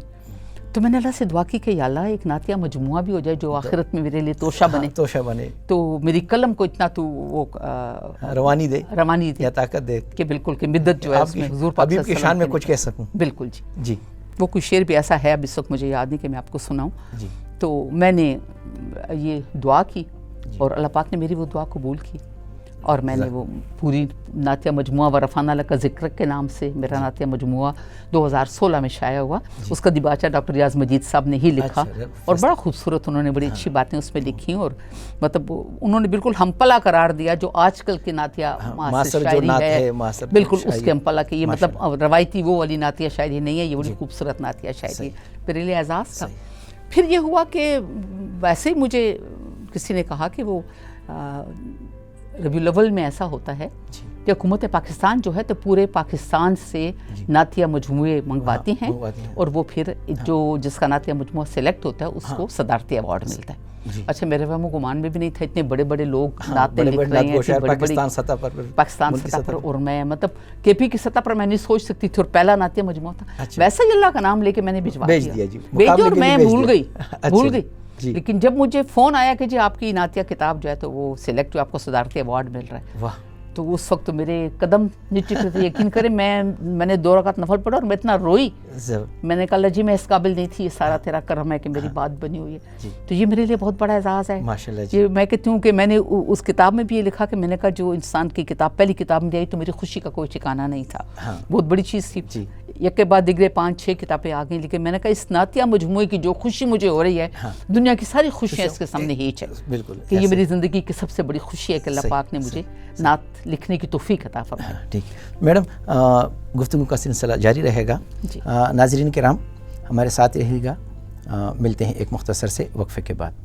تو میں نے اللہ سے دعا کی کہ یا اللہ ایک نعتیہ مجموعہ بھی ہو جائے جو آخرت میں میرے لیے توشہ بنے، توشہ بنے، تو میری قلم کو اتنا تو وہ روانی دے یا طاقت دے کہ بالکل کہ مدت جو ہے اس میں حضور پاک حبیب کی شان میں کچھ کہہ سکوں. بالکل جی. وہ کوئی شعر بھی ایسا ہے اب اس وقت مجھے یاد نہیں کہ میں آپ کو سناؤں. جی. تو میں نے یہ دعا کی اور اللہ پاک نے میری وہ دعا قبول کی، اور میں نے وہ پوری نعتیہ مجموعہ ورفانہ لک ذکر کے نام سے میرا نعتیہ مجموعہ 2016 میں شائع ہوا. اس کا دیباچہ ڈاکٹر ریاض مجید صاحب نے ہی لکھا، اور بڑا خوبصورت انہوں نے بڑی اچھی باتیں اس میں لکھی، اور مطلب انہوں نے بالکل ہمپلا قرار دیا جو آج کل کی نعتیہ معاصر شاعری ہے، بالکل اس کے ہمپلا کہ یہ مطلب روایتی وہ والی نعتیہ شاعری نہیں ہے، یہ بڑی خوبصورت نعتیہ شاعری میرے لیے اعزاز تھا. پھر یہ ہوا کہ ویسے ہی مجھے کسی نے کہا کہ وہ ربیع الاول میں ایسا ہوتا ہے کہ حکومت پاکستان جو ہے تو پورے پاکستان سے نعتیہ مجموعے منگواتی ہیں، اور وہ پھر جو جس کا نعتیہ مجموعہ سلیکٹ ہوتا ہے اس کو صدارتی ایوارڈ ملتا ہے. اچھا میرے وہم و گمان میں بھی نہیں تھا اتنے بڑے بڑے لوگ نعتیں لکھ رہے ہیں پاکستان سطح پر، اور میں مطلب کے پی کی سطح پر میں نہیں سوچ سکتی تھی، اور پہلا نعتیہ مجموعہ تھا. ویسے ہی اللہ کا نام لے کے میں نے بھیج دیا، اور میں بھول گئی. لیکن جب مجھے فون آیا کہ جی آپ کی نعتیہ کتاب جو ہے تو وہ سلیکٹ آپ کو صدارتی ایوارڈ مل رہا ہے، تو اس وقت میرے قدم نیچے تھے. یقین کریں میں نے 2 رکعت نفل پڑھا اور میں اتنا روئی. میں نے کہا اللہ جی میں اس قابل نہیں تھی، یہ سارا تیرا کرم ہے کہ میری بات بنی ہوئی ہے. تو یہ میرے لیے بہت بڑا اعزاز ہے. یہ میں کہتی ہوں کہ میں نے اس کتاب میں بھی یہ لکھا کہ میں نے کہا جو انسان کی کتاب پہلی کتاب میں آئی تو میری خوشی کا کوئی ٹھکانہ نہیں تھا، بہت بڑی چیز تھی. یک کے بعد دیگرے 5-6 کتابیں آ گئیں، لیکن میں نے کہا اس نعتیہ مجموعے کی جو خوشی مجھے ہو رہی ہے دنیا کی ساری خوشیاں اس کے سامنے ہیچ ہے، کہ یہ میری زندگی کی سب سے بڑی خوشی ہے کہ اللہ پاک نے مجھے نعت لکھنے کی توفیق عطا فرمائی. ٹھیک میڈم، گفتگو کا سلسلہ جاری رہے گا. ناظرین کرام ہمارے ساتھ رہیے گا، ملتے ہیں ایک مختصر سے وقفے کے بعد.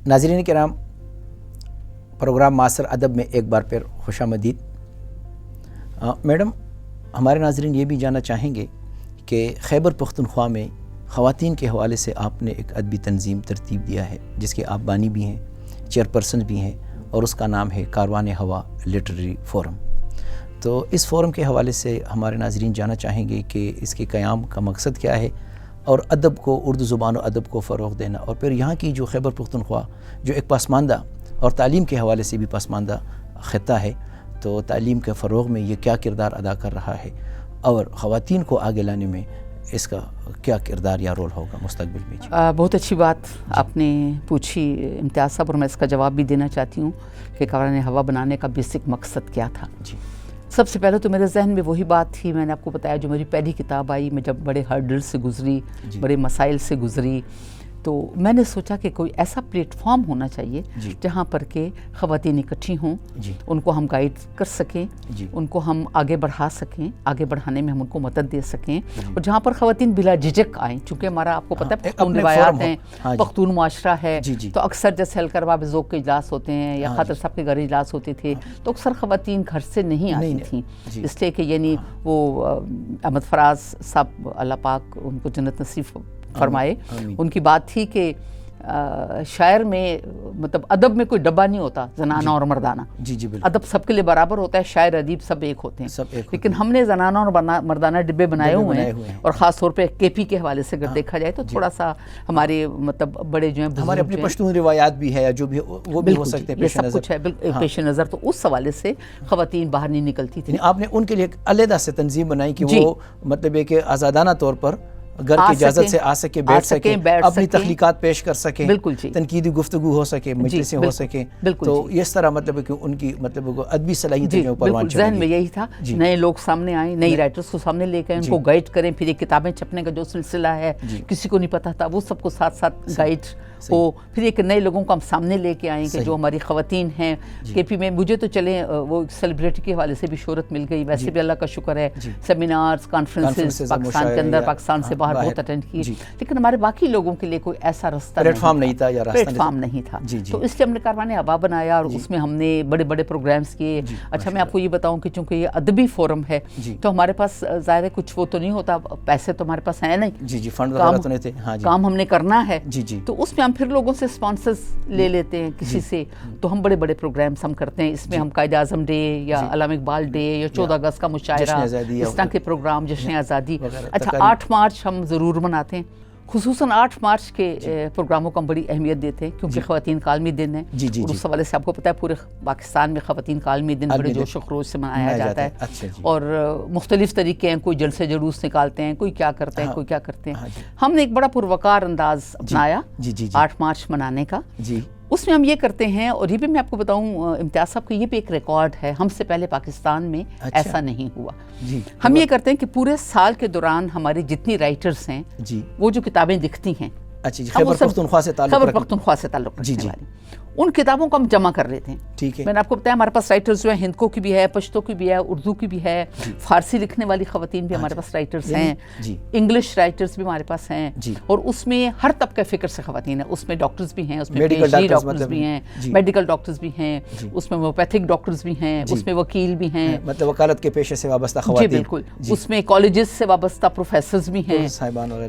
ناظرین کرام، پروگرام معاصر ادب میں ایک بار پھر خوش آمدید. میڈم، ہمارے ناظرین یہ بھی جاننا چاہیں گے کہ خیبر پختونخوا میں خواتین کے حوالے سے آپ نے ایک ادبی تنظیم ترتیب دیا ہے جس کے آپ بانی بھی ہیں، چیئرپرسن بھی ہیں، اور اس کا نام ہے کاروان ہوا لٹریری فورم. تو اس فورم کے حوالے سے ہمارے ناظرین جاننا چاہیں گے کہ اس کے قیام کا مقصد کیا ہے، اور ادب کو، اردو زبان و ادب کو فروغ دینا، اور پھر یہاں کی جو خیبر پختونخوا جو ایک پسماندہ اور تعلیم کے حوالے سے بھی پسماندہ خطہ ہے، تو تعلیم کے فروغ میں یہ کیا کردار ادا کر رہا ہے، اور خواتین کو آگے لانے میں اس کا کیا کردار یا رول ہوگا مستقبل میں. بہت اچھی بات آپ نے پوچھی امتیاز صاحب، اور میں اس کا جواب بھی دینا چاہتی ہوں کہ کاروان ہوا بنانے کا بیسک مقصد کیا تھا. سب سے پہلے تو میرے ذہن میں وہی بات تھی، میں نے آپ کو بتایا جو میری پہلی کتاب آئی، میں جب بڑے ہرڈل سے گزری، بڑے مسائل سے گزری، تو میں نے سوچا کہ کوئی ایسا پلیٹ فارم ہونا چاہیے جہاں پر کہ خواتین اکٹھی ہوں، ان کو ہم گائیڈ کر سکیں، ان کو ہم آگے بڑھا سکیں، آگے بڑھانے میں ہم ان کو مدد دے سکیں، اور جہاں پر خواتین بلا جھجک آئیں. چونکہ ہمارا آپ کو پتہ ہے پختون روایات ہیں، پختون معاشرہ ہے، تو اکثر جیسے ہلکروا ذوق کے اجلاس ہوتے ہیں یا خاطر صاحب کے گھر اجلاس ہوتے تھے، تو اکثر خواتین گھر سے نہیں آتی تھیں، اس لیے کہ یعنی وہ احمد فراز صاحب اللہ پاک ان کو جنت نصیب فرمائے، ان کی بات تھی کہ شاعر میں مطلب ادب میں کوئی ڈبہ نہیں ہوتا زنانہ اور مردانہ، ادب سب کے لیے برابر ہوتا ہے، شاعر ادیب سب ایک ہوتے ہیں، لیکن ہم نے زنانہ اور مردانہ ڈبے بنائے ہوئے ہیں. اور خاص طور پہ کے پی کے حوالے سے اگر دیکھا جائے تو تھوڑا سا ہمارے مطلب بڑے جو ہیں ہمارے اپنی پشتون روایات بھی ہے جو بھی وہ بھی ہو سکتے ہیں، یہ سب کچھ ہے پیش نظر. تو اس حوالے سے خواتین باہر نہیں نکلتی تھی. آپ نے ان کے لیے ایک علیحدہ سے تنظیم بنائی کہ وہ مطلب ہے کہ آزادانہ طور پر گھر کی اجازت سے آ سکے، بیٹھ سکے، اپنی تخلیقات پیش کر سکیں، بالکل جی، تنقیدی گفتگو ہو سکے، مجلسیں ہو سکیں، تو اس طرح مطلب کہ ان کی مطلب ادبی صلاحیتیں جو پروان چڑھیں، ذہن میں یہی تھا نئے لوگ سامنے آئیں، نئی رائٹرز کو سامنے لے کے ان کو گائیڈ کریں. پھر یہ کتابیں چھپنے کا جو سلسلہ ہے کسی کو نہیں پتہ تھا، وہ سب کو ساتھ ساتھ گائیڈ ہو. پھر ایک نئے لوگوں کو ہم سامنے لے کے آئیں کہ جو ہماری خواتین ہیں کے پی میں. مجھے تو چلیں وہ سیلیبریٹی کے حوالے سے بھی شہرت مل گئی، ویسے بھی اللہ کا شکر ہے سیمینارز، کانفرنسز پاکستان کے اندر، پاکستان سے باہر بہت اٹینڈ کیے، لیکن ہمارے باقی لوگوں کے لیے کوئی ایسا رستہ پلیٹ فارم نہیں تھا، پلیٹ فارم نہیں تھا. تو اس لیے ہم نے کاروان ہوا بنایا اور اس میں ہم نے بڑے بڑے پروگرامز کیے. اچھا میں آپ کو یہ بتاؤں کہ چونکہ یہ ادبی فورم ہے تو ہمارے پاس ظاہر ہے کچھ وہ تو نہیں ہوتا، پیسے تو ہمارے پاس ہیں نہیں، فنڈ وغیرہ تو نہیں تھے، کام ہم نے کرنا ہے، تو اس میں ہم پھر لوگوں سے اسپانسرز لے لیتے ہیں کسی سے. تو ہم بڑے بڑے پروگرامز ہم کرتے ہیں. اس میں ہم قائد اعظم ڈے یا علامہ اقبال ڈے یا 14 اگست کا مشاعرہ، اس طرح کے پروگرام، جشن آزادی. اچھا 8 مارچ ہم ضرور مناتے ہیں، خصوصاً 8 مارچ کے پروگراموں کو ہم بڑی اہمیت دیتے ہیں کیونکہ خواتین کا عالمی دن ہے. اور اس حوالے سے آپ کو پتہ ہے پورے پاکستان میں خواتین کا عالمی دن بڑے جوش و خروش سے منایا جاتا ہے، اور مختلف طریقے ہیں، کوئی جلسے جلوس نکالتے ہیں، کوئی کیا کرتے ہیں، کوئی کیا کرتے ہیں. ہم نے ایک بڑا پروقار انداز اپنایا 8 مارچ منانے کا. اس میں ہم یہ کرتے ہیں، اور یہ بھی میں آپ کو بتاؤں امتیاز صاحب کہ یہ بھی ایک ریکارڈ ہے، ہم سے پہلے پاکستان میں ایسا نہیں ہوا. ہم یہ کرتے ہیں کہ پورے سال کے دوران ہماری جتنی رائٹرز ہیں وہ جو کتابیں لکھتی ہیں، خیبر پختونخوا سے تعلق رکھنے والی، ان کتابوں کو ہم جمع کر لیتے ہیں. ٹھیک ہے. میں نے آپ کو بتایا ہمارے پاس رائٹرز جو ہیں ہندکو کی بھی ہے، پشتو کی بھی ہے، اردو کی بھی ہے، فارسی لکھنے والی خواتین بھی ہمارے پاس رائٹرز ہیں، انگلش رائٹرز بھی ہمارے پاس ہیں، اور اس میں ہر طبقہ فکر سے خواتین ہیں. اس میں ڈاکٹرز بھی ہیں، اس میں ڈاکٹرز بھی ہیں، میڈیکل ڈاکٹرز بھی ہیں، اس میں ہومیوپیتھک ڈاکٹرز بھی ہیں، اس میں وکیل بھی ہیں، مطلب وکالت کے پیشے سے وابستہ خواتین. جی بالکل. اس میں کالجز سے وابستہ پروفیسرز بھی ہیں.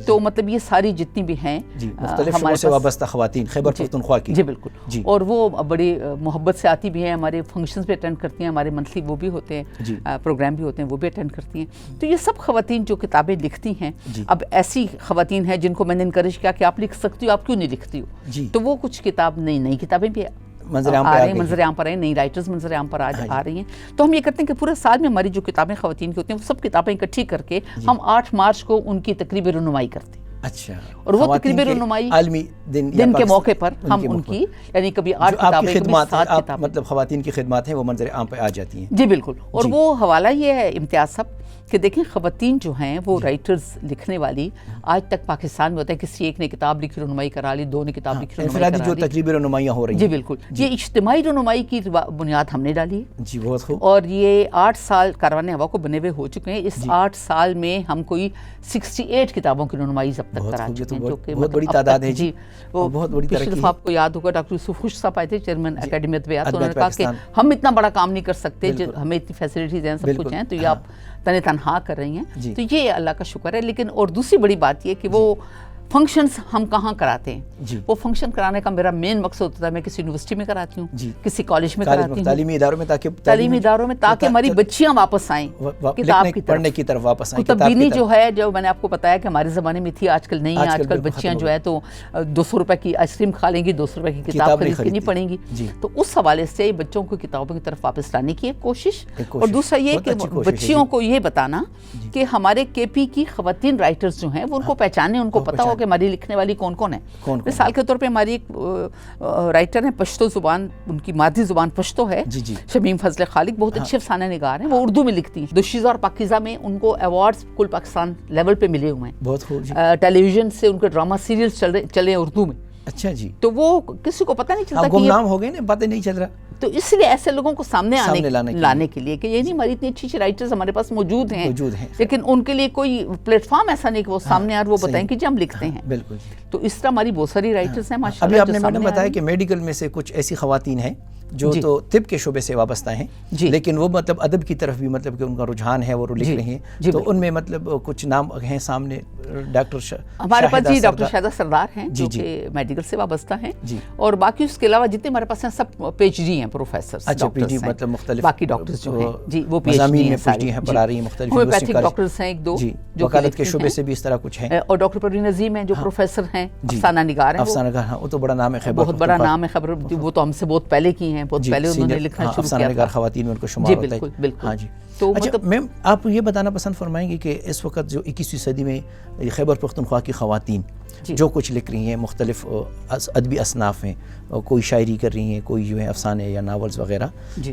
تو مطلب یہ ساری جتنی بھی ہیں مختلف شعبوں سے وابستہ خواتین خیبر پختونخوا کی. جی بالکل. اور وہ بڑی محبت سے آتی بھی ہیں، ہمارے فنکشنز بھی اٹینڈ کرتی ہیں، ہمارے منتھلی وہ بھی ہوتے ہیں، پروگرام بھی ہوتے ہیں، وہ بھی اٹینڈ کرتی ہیں. تو یہ سب خواتین جو کتابیں لکھتی ہیں، اب ایسی خواتین ہیں جن کو میں نے انکریج کیا کہ آپ لکھ سکتی ہو، آپ کیوں نہیں لکھتی ہو؟ تو وہ کچھ کتاب نئی کتابیں بھی منظر عام پر آئیں، نئی رائٹرز منظر عام پر آ رہی ہیں. تو ہم یہ کرتے ہیں کہ پورے سال میں ہماری جو کتابیں خواتین کی ہوتی ہیں وہ سب کتابیں اکٹھی کر کے ہم 8 مارچ کو ان کی تقریب رونمائی کرتے ہیں. اچھا. اور وہ تقریب رونمائی عالمی دن کے موقع پر ہم ان کی یعنی کبھی 8 کتابیں، کبھی 7 کتابیں، مطلب خواتین کی خدمات ہیں وہ منظر عام پہ آ جاتی ہیں. جی بالکل. اور وہ حوالہ یہ ہے امتیاز صاحب کہ دیکھیں خواتین جو ہیں وہ رائٹرز لکھنے والی آج تک پاکستان میں ہوتا ہے کسی ایک نے کتاب لکھی رونمائی کرا لی، 2 نے کتاب لکھی رونمائی کرا لی، جو تقریب رونمائیاں ہو رہی ہیں. جی بالکل. یہ اجتماعی رونمائی کی بنیاد ہم نے ڈالی ہے. جی بہت خوب. اور یہ 8 سال کاروان ہوا کو بنے ہوئے ہو چکے ہیں. اس 8 سال میں ہم کوئی 68 کتابوں کی رونمائی اب تک کرا چکے ہیں، جو کہ بہت بڑی تعداد ہے. جی وہ بہت بڑی ترقی ہے. آپ کو یاد ہوگا ڈاکٹر یوسف خوش صاحب آئے تھے، چیئرمین اکیڈمی ادبیات، انہوں نے کہا کہ ہم اتنا بڑا کام نہیں کر سکتے، ہمیں اتنی فیسلٹیز ہیں، سب کچھ ہیں، تو یہ آپ تنہا کر رہی ہیں. تو یہ اللہ کا شکر ہے. لیکن اور دوسری بڑی بات یہ کہ وہ فنکشنز ہم کہاں کراتے ہیں. وہ فنکشن کرانے کا میرا مین مقصد ہوتا ہے میں کسی یونیورسٹی میں کراتی ہوں، کسی کالج میں کراتی ہوں، تعلیمی اداروں میں، تاکہ ہماری بچیاں واپس آئیں کتاب کی پڑھنے کی طرف واپس آئیں. کتب بینی جو ہے، جو میں نے آپ کو بتایا کہ ہمارے زمانے میں تھی، آج کل نہیں ہے. آج کل بچیاں جو ہے تو 200 روپے کی آئس کریم کھا لیں گی، 200 روپے کی کتاب خرید کے نہیں پڑھیں گی. تو اس حوالے سے بچوں کو کتابوں کی طرف واپس لانے کی ایک کوشش. اور دوسرا یہ کہ بچیوں کو یہ بتانا کہ ہمارے کے پی کی خواتین رائٹرز جو ہیں وہ ان کو پہچانے، ان کو پتہ ہو کہ ہماری لکھنے والی کون ہے. مثال کے طور پہ ہماری ایک رائٹر ہیں پشتو زبان، ان کی مادری زبان پشتو ہے، شمیم فضل خالق، بہت اچھے افسانہ نگار ہیں. وہ اردو میں لکھتی ہیں. دوشیزہ اور پاکیزہ میں ان کو ایوارڈز کل پاکستان لیول پہ ملے ہوئے ہیں. بہت خوب. ٹیلی ویژن سے ان کے ڈرامہ سیریلز چلے اردو میں. اچھا جی. تو وہ کسی کو پتہ نہیں چلتا کہ گمنام ہو گئے نا، پتہ نہیں چل رہا. تو اس لیے ایسے لوگوں کو سامنے لانے کے لیے کہ یہ نہیں ہماری اتنی اچھی رائٹرز ہمارے پاس موجود ہیں، لیکن ان کے لیے کوئی پلیٹ فارم ایسا نہیں کہ وہ سامنے آئے اور وہ بتائیں کہ جی ہم لکھتے ہیں. بالکل. تو اس طرح ہماری بہت ساری رائٹرز ہیں ماشاء اللہ. ابھی آپ نے میڈم بتایا کہ میڈیکل میں سے کچھ ایسی خواتین ہیں جو تو طب کے شعبے سے وابستہ ہیں، لیکن وہ مطلب ادب کی طرف بھی مطلب کہ ان کا رجحان ہے، وہ لکھ رہی ہیں. تو ان میں مطلب کچھ نام ہیں سامنے. ڈاکٹر ہمارے پاس جی ڈاکٹر شاہدہ سردار ہیں جو کہ میڈیکل سے وابستہ ہیں، اور باقی اس کے علاوہ جتنے ہمارے پاس ہیں سب پی ایچ ڈی ہیں، پروفیسرز. اچھا پی جی مطلب مختلف باقی ڈاکٹرز جو ہیں جی وہ پی ایچ ڈی ہیں، ساری ہیں، پڑھا رہی ہیں مختلف ہومیوپیتھک ڈاکٹرز ہیں 1-2 جو وکالت کے شعبے سے بھی اس طرح کچھ ہیں. اور ڈاکٹر پروین عظیم ہیں جو پروفیسر ہیں، افسانہ نگار ہیں. افسانہ نگار، وہ تو بڑا نام ہے، خیبر بہت بڑا نام ہے خیبر. وہ تو ہم سے بہت پہلے کی ہیں، بہت پہلے انہوں نے لکھنا شروع کیا افسانہ نگار خواتین میں ان کو شمار ہوتا ہے. بالکل بالکل. ہاں جی. تو اچھا میم آپ یہ بتانا پسند فرمائیں گے کہ اس وقت جو 21ویں صدی میں خیبر پختونخوا کی خواتین جو کچھ لکھ رہی ہیں، مختلف ادبی اصناف ہیں، کوئی شاعری کر رہی ہیں، کوئی جو ہے افسانے یا ناولز وغیرہ،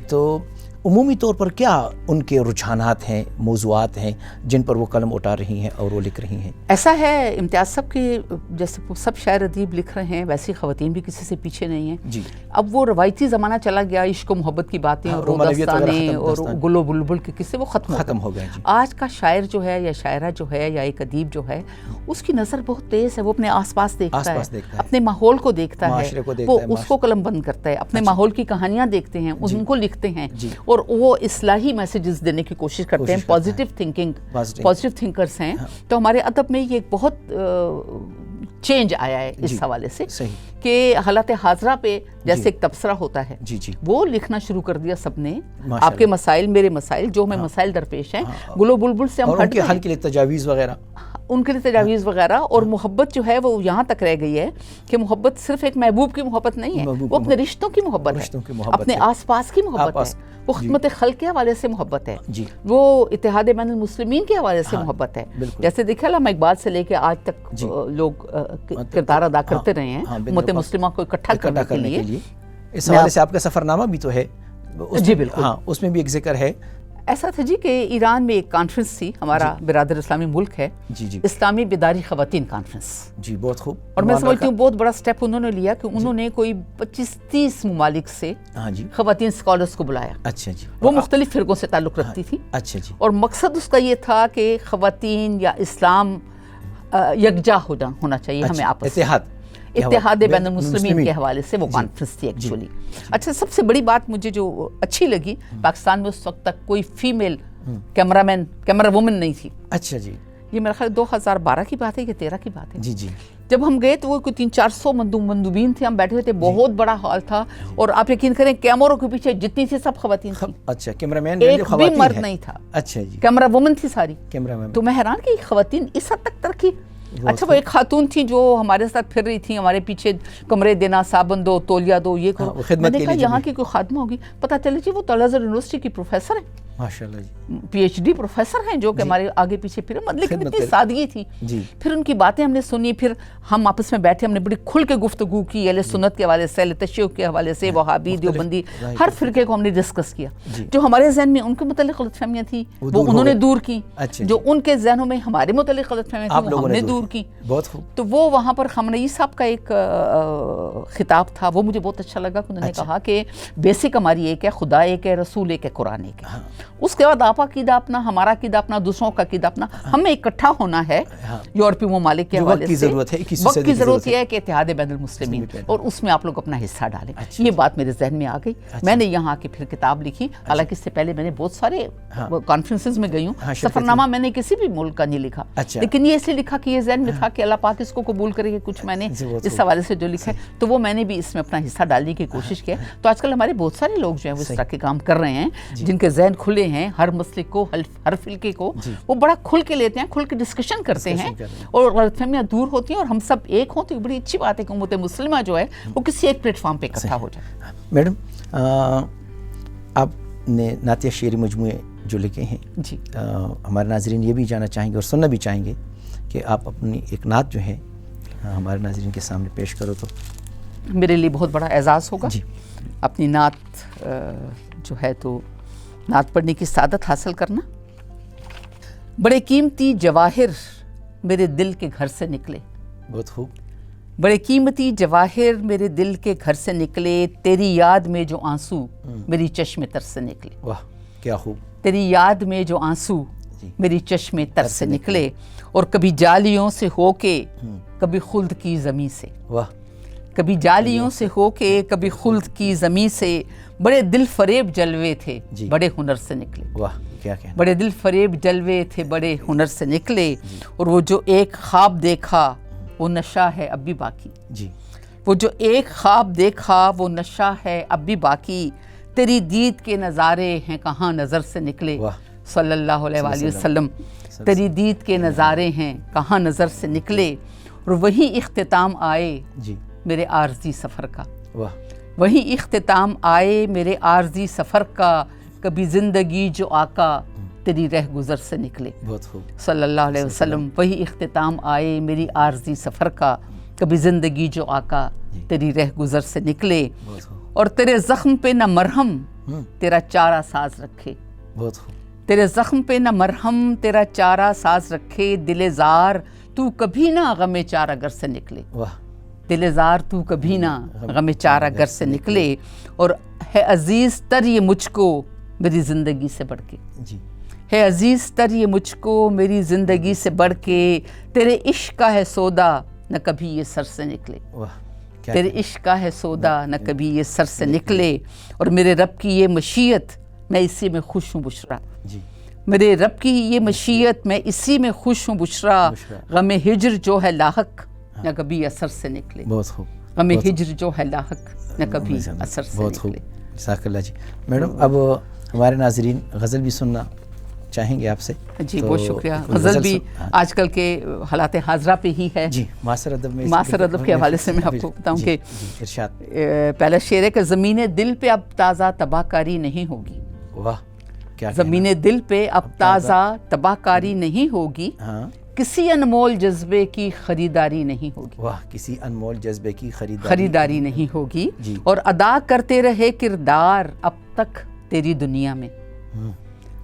تو عمومی طور پر کیا ان کے رجحانات ہیں، موضوعات ہیں جن پر وہ قلم اٹھا رہی ہیں اور وہ لکھ رہی ہیں؟ ایسا ہے امتیاز صاحب کہ جیسے سب شاعر ادیب لکھ رہے ہیں ویسی خواتین بھی کسی سے پیچھے نہیں ہیں. جی. اب وہ روایتی زمانہ چلا گیا، عشق و محبت کی باتیں اور داستانیں اور گل و بلبل کے قصے وہ ختم ہو گئے. آج کا شاعر جو ہے یا شاعرہ جو ہے یا ایک ادیب جو ہے اس کی نظر بہت تیز ہے. وہ اپنے آس پاس دیکھتا ہے، اپنے ماحول کو دیکھتا ہے، وہ اس کو قلم بند کرتا ہے، اپنے ماحول کی کہانیاں دیکھتے ہیں، ان کو لکھتے ہیں اور وہ اصلاحی میسیجز دینے کی کوشش کرتے ہیں. پازیٹیو تھنکرز ہیں. تو ہمارے ادب میں یہ ایک بہت چینج آیا ہے اس حوالے سے کہ حالات حاضرہ پہ جیسے ایک تبصرہ ہوتا ہے وہ لکھنا شروع کر دیا سب نے. آپ کے مسائل، میرے مسائل، جو ہمیں مسائل درپیش ہیں، گل و بلبل سے ہم ہٹ گئے. حل کے لیے تجاویز وغیرہ، ان کے لیے تجاویز وغیرہ. اور محبت جو ہے وہ یہاں تک رہ گئی ہے کہ محبت صرف ایک محبوب کی محبت نہیں ہے، وہ اپنے رشتوں کی محبت ہے، اپنے آس پاس کی محبت ہے، وہ خدمت خلق کے حوالے سے محبت ہے، وہ اتحاد بین المسلمین کے حوالے سے محبت ہے. جیسے دیکھا علامہ اقبال سے لے کے آج تک لوگ کردار ادا کرتے رہے ہیں امت مسلمہ کو اکٹھا کرنے کے لیے. اس حوالے سے آپ کا سفرنامہ بھی تو ہے. جی بالکل. ہاں، اس میں بھی ایک ذکر ہے. ایسا تھا جی کہ ایران میں ایک کانفرنس تھی، ہمارا برادر اسلامی ملک ہے، اسلامی بیداری خواتین کانفرنس. جی بہت خوب. اور میں سمجھتی ہوں بہت بڑا سٹیپ انہوں نے لیا کہ انہوں نے کوئی 25-30 ممالک سے خواتین اسکالرس کو بلایا. اچھا جی. وہ مختلف فرقوں سے تعلق رکھتی تھی. اچھا جی. اور مقصد اس کا یہ تھا کہ خواتین یا اسلام یکجا ہونا چاہیے ہمیں آپس میں. اتحاد بین المسلمین کے حوالے سے وہ کانفرنس تھی ایکچولی. اچھا، سب سے بڑی بات مجھے جو اچھی لگی، پاکستان میں اس وقت تک کوئی فیمیل کیمرہ وومن نہیں تھی. اچھا جی. یہ میرا خیال 2012 کی بات ہے کہ 13 کی بات ہے. جی جی. جب ہم گئے تو وہ کوئی 300-400 مندوبین تھے، ہم بیٹھے ہوئے تھے، بہت بڑا ہال تھا اور آپ یقین کریں کیمروں کے پیچھے جتنی تھی سب خواتین تھیں. اچھا، کیمرہ مین ایک بھی مرد نہیں تھا. اچھا جی. کیمرہ وومن تھی ساری. کیمرہ مین. تو میں حیران کہ خواتین اس حد تک ترقی. اچھا، وہ ایک خاتون تھی جو ہمارے ساتھ پھر رہی تھی، ہمارے پیچھے کمرے دینا، صابن دو، تولیہ دو، یہ کرو. میں نے کہا یہاں کی کوئی خادمہ ہوگی. پتہ چلے جی وہ طلعت یونیورسٹی کی پروفیسر ہیں، ماشاءاللہ جی، پی ایچ ڈی پروفیسر ہیں، جو کہ ہمارے آگے پیچھے پھر لیکن اتنی سادگی تھی. پھر ان کی باتیں ہم نے سنی، پھر ہم آپس میں بیٹھے، ہم نے بڑی کھل کے گفتگو کی اہل سنت کے حوالے سے، اہل تشیع کے حوالے سے، وہابی، دیوبندی، ہر فرقے کو ہم نے ڈسکس کیا. جو ہمارے ذہن میں ان کے متعلق غلط فہمیاں تھیں وہ انہوں نے دور کی، جو ان کے ذہنوں میں ہمارے متعلق غلط فہمیاں تھیں وہ ہم نے دور کی. تو وہ وہاں پر خامنئی صاحب کا ایک خطاب تھا، وہ مجھے بہت اچھا لگا. انہوں نے کہا کہ بیسک ہماری ایک ہے، خدا ایک ہے، رسول ایک ہے، قرآن ایک ہے. اس کے بعد آپ عقیدہ اپنا، ہمارا عقیدہ اپنا، دوسروں کا عقیدہ اپنا، ہمیں اکٹھا ہونا ہے. یورپی ممالک کے حوالے سے وقت کی ضرورت یہ ہے کہ اتحاد بین المسلمین، اور اس میں آپ لوگ اپنا حصہ ڈالیں. یہ بات میرے ذہن میں آ گئی. میں نے یہاں آ کے پھر کتاب لکھی. حالانکہ اس سے پہلے میں نے بہت سارے کانفرنسز میں گئی ہوں، سفرنامہ میں نے کسی بھی ملک کا نہیں لکھا، لیکن یہ اس لیے لکھا کہ یہ ذہن میں تھا کہ اللہ پاک اس کو قبول کرے. کچھ میں نے اس حوالے سے جو لکھا ہے تو وہ میں نے بھی اس میں اپنا حصہ ڈالنے کی کوشش کیا. تو آج کل ہمارے بہت سارے لوگ جو ہیں وہ اس طرح کے کام کر رہے ہیں، جن کے ذہن کھلے ہیں، ہر مسلک کو، ہر فلقے کو وہ بڑا کھل کے لیتے ہیں، کھل کے ڈسکشن کرتے ہیں اور غلط فہمیاں دور ہوتی ہیں اور ہم سب ایک ہوں. تو بڑی اچھی بات ہے کہ امت مسلمہ جو ہے وہ کسی ایک پلیٹ فارم پہ اکٹھا ہو جائے. میڈم، آپ نے نعتیہ شعری مجموعے جو لکھے ہیں، جی ہمارے ناظرین یہ بھی جاننا چاہیں گے اور سننا بھی چاہیں گے کہ آپ اپنی ایک نعت جو ہے ہمارے ناظرین کے سامنے پیش کرو تو میرے لیے بہت بڑا اعزاز ہوگا. جی. اپنی نعت جو ہے تو نعت پڑھنے کی سعادت حاصل کرنا. بڑے قیمتی جواہر میرے دل کے گھر سے نکلے. بہت خوب. بڑے قیمتی جواہر میرے دل کے گھر سے نکلے، تیری یاد میں جو آنسو میری چشم تر سے نکلے. واہ کیا خوب. تیری یاد میں جو آنسو میری چشم تر سے نکلے، اور کبھی جالیوں سے ہو کے کبھی خلد کی زمین سے. واہ. کبھی جالیوں سے ہو کے کبھی خلد کی زمین سے، بڑے دل فریب جلوے تھے بڑے ہنر سے نکلے. واہ کیا کہنا. بڑے دل فریب جلوے تھے بڑے ہنر سے نکلے، اور وہ جو ایک خواب دیکھا وہ نشہ ہے اب بھی باقی. جی. وہ جو ایک خواب دیکھا وہ نشہ ہے اب بھی باقی، تیری دید کے نظارے ہیں کہاں نظر سے نکلے. صلی اللہ علیہ وآلہ وسلم. تیری دید کے نظارے ہیں کہاں نظر سے نکلے، اور وہی اختتام آئے میرے عارضی سفر کا. وہی اختتام آئے میرے عارضی سفر کا، کبھی زندگی جو آقا تیری رہ گزر سے نکلے. بہت خوب. صلی اللہ علیہ وسلم. وہی اختتام آئے میری عارضی سفر کا، کبھی زندگی جو آقا تیری رہ گزر سے نکلے. اور تیرے زخم پہ نہ مرہم تیرا چارہ ساز رکھے. بہت خوب. تیرے زخم پہ نہ مرہم تیرا چارہ ساز رکھے. دل زار تو کبھی نہ غم چارہ گر سے نکلے. واہ. دل زار تو کبھی نہ غم چارہ گر سے نکلے. اور ہے عزیز تر یہ مجھ کو میری زندگی سے بڑھ کے. جی. ہے عزیز تر یہ مجھ کو میری زندگی سے بڑھ کے. تیرے عشق کا ہے سودا نہ کبھی یہ سر سے نکلے. واہ. تیرے عشق کا ہے سودا نہ کبھی یہ سر سے نکلے. اور میرے رب کی یہ مشیت میں اسی میں خوش ہوں بشرا. جی. میرے رب کی یہ مشیت میں اسی میں خوش ہوں بشرا. غم ہجر جو ہے لاحق نہ کبھی اثر سے نکلے. بہت خوب. غم ہجر جو ہے لاحق نہ کبھی اثر سے بہت خوب. نکلے. جزاک اللہ جی. میڈم اب ہمارے ناظرین غزل بھی سننا چاہیں گے آپ سے. جی بہت شکریہ. غزل بھی آج کل کے حالات حاضرہ پہ ہی ہے. جی. معاصر ادب میں معاصر ادب کے حوالے سے میں آپ کو بتاؤں کہ ارشاد. پہلا شعر ہے کہ زمین دل پہ اب تازہ تباہ کاری نہیں ہوگی. واہ. کیا زمین دل پہ اب تازہ تباہ کاری نہیں ہوگی. ہاں. کسی انمول جذبے کی خریداری نہیں ہوگی. واہ. کسی انمول جذبے کی خریداری نہیں ہوگی. جی. اور ادا کرتے رہے کردار اب تک تیری دنیا میں.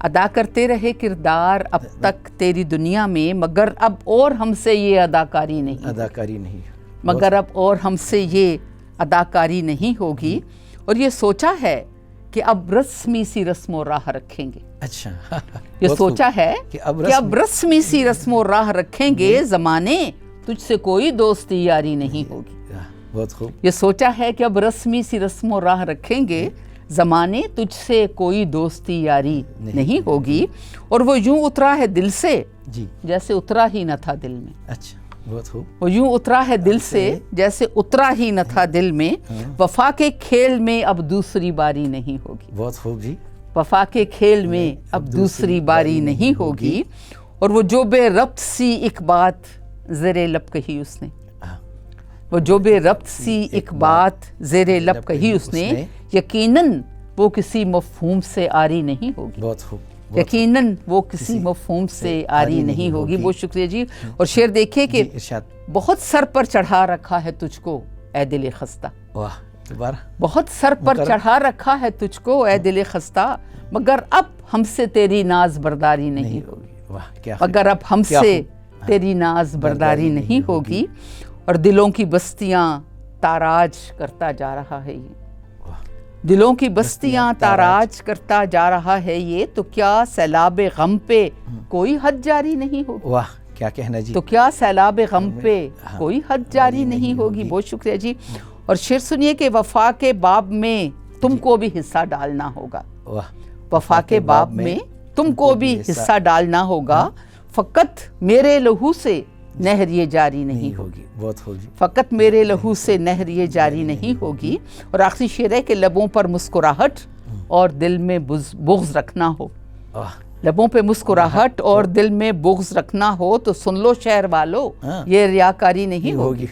ادا کرتے رہے کردار اب تک تیری دنیا میں. مگر اب اور ہم سے یہ اداکاری نہیں. مگر اب اور ہم سے یہ اداکاری نہیں ہوگی. اور یہ سوچا ہے کہ اب رسمی سی رسم و راہ رکھیں گے. اچھا. یہ سوچا ہے کہ اب رسمی سی رسم و راہ رکھیں گے. زمانے تجھ سے کوئی دوستی یاری نہیں ہوگی. بہت خوب. یہ سوچا ہے کہ اب رسمی سی رسم و راہ رکھیں گے. زمانے تجھ سے کوئی دوستی یاری نہیں ہوگی. اور وہ یوں اترا ہے دل سے جی جیسے اترا ہی نہ تھا دل میں. اچھا. بہت خوب. وہ یوں اترا ہے دل سے جیسے اترا ہی نہ تھا دل میں. وفا کے کھیل میں اب دوسری باری نہیں ہوگی. بہت خوب جی. وفا کے کھیل میں اب دوسری باری نہیں ہوگی. اور وہ جو بے ربط سی ایک بات زیر لب کہی اس نے. وہ جو بے ربط سی ایک بات زیر لب کہی اس نے. یقیناً وہ کسی مفہوم سے آری نہیں ہوگی. بہت خوب. یقیناً وہ کسی مفہوم سے آری نہیں ہوگی. بہت شکریہ جی. اور شعر دیکھیے کہ بہت سر پر چڑھا رکھا ہے تجھ کو اے دل خستہ. واہ. دوبارہ. بہت سر پر چڑھا رکھا ہے تجھ کو اے دل خستہ. مگر اب ہم سے تیری ناز برداری نہیں ہوگی. واہ. کیا. مگر اب ہم سے تیری ناز برداری نہیں ہوگی. اور دلوں کی بستیاں تاراج کرتا جا رہا ہے یہ. دلوں کی بستیاں تاراج کرتا جا رہا ہے یہ. تو کیا سیلاب غم پہ کوئی حد جاری نہیں ہوگی. واہ. کیا کہنا جی. تو کیا سیلاب غم پہ کوئی حد جاری نہیں ہوگی. بہت شکریہ جی. اور شعر سنیے کہ وفا کے باب میں تم کو بھی حصہ ڈالنا ہوگا. واہ. وفا کے باب میں تم کو بھی حصہ ڈالنا ہوگا. فقط میرے لہو سے نہر یہ جاری نہیں ہوگی. بہت خوب. فقط میرے لہو سے نہر یہ جاری نہیں ہوگی. اور آخری شعر ہے کہ لبوں پر مسکراہٹ اور دل میں بغض رکھنا ہو. لبوں پہ مسکراہٹ اور دل میں بغض رکھنا ہو تو سن لو شہر والو یہ ریاکاری نہیں ہوگی.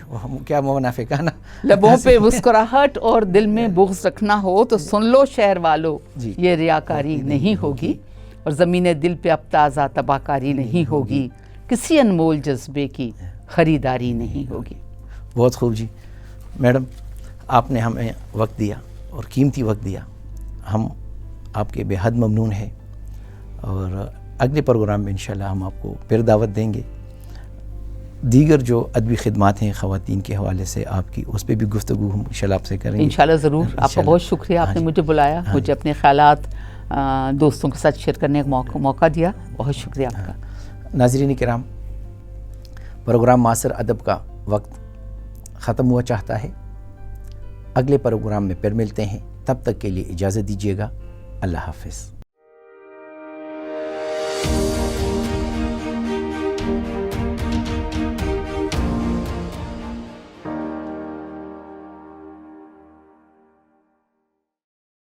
کیا منافقانہ. لبوں پہ مسکراہٹ اور دل میں بغض رکھنا ہو تو سن لو شہر والو یہ ریاکاری نہیں ہوگی. اور زمین دل پہ اب تازہ تباہ کاری نہیں ہوگی. کسی انمول جذبے کی خریداری نہیں ہوگی. بہت خوب جی. میڈم آپ نے ہمیں وقت دیا اور قیمتی وقت دیا. ہم آپ کے بے حد ممنون ہیں. اور اگلے پروگرام میں انشاءاللہ ہم آپ کو پھر دعوت دیں گے. دیگر جو ادبی خدمات ہیں خواتین کے حوالے سے آپ کی اس پہ بھی گفتگو ہم انشاءاللہ آپ سے کریں گے. انشاءاللہ ضرور. آپ کا بہت شکریہ. آپ نے مجھے بلایا, مجھے اپنے خیالات دوستوں کے ساتھ شیئر کرنے کا موقع دیا. بہت شکریہ آپ کا. ناظرین کرام, پروگرام معاصر ادب کا وقت ختم ہوا چاہتا ہے. اگلے پروگرام میں پھر ملتے ہیں. تب تک کے لیے اجازت دیجیے گا. اللہ حافظ.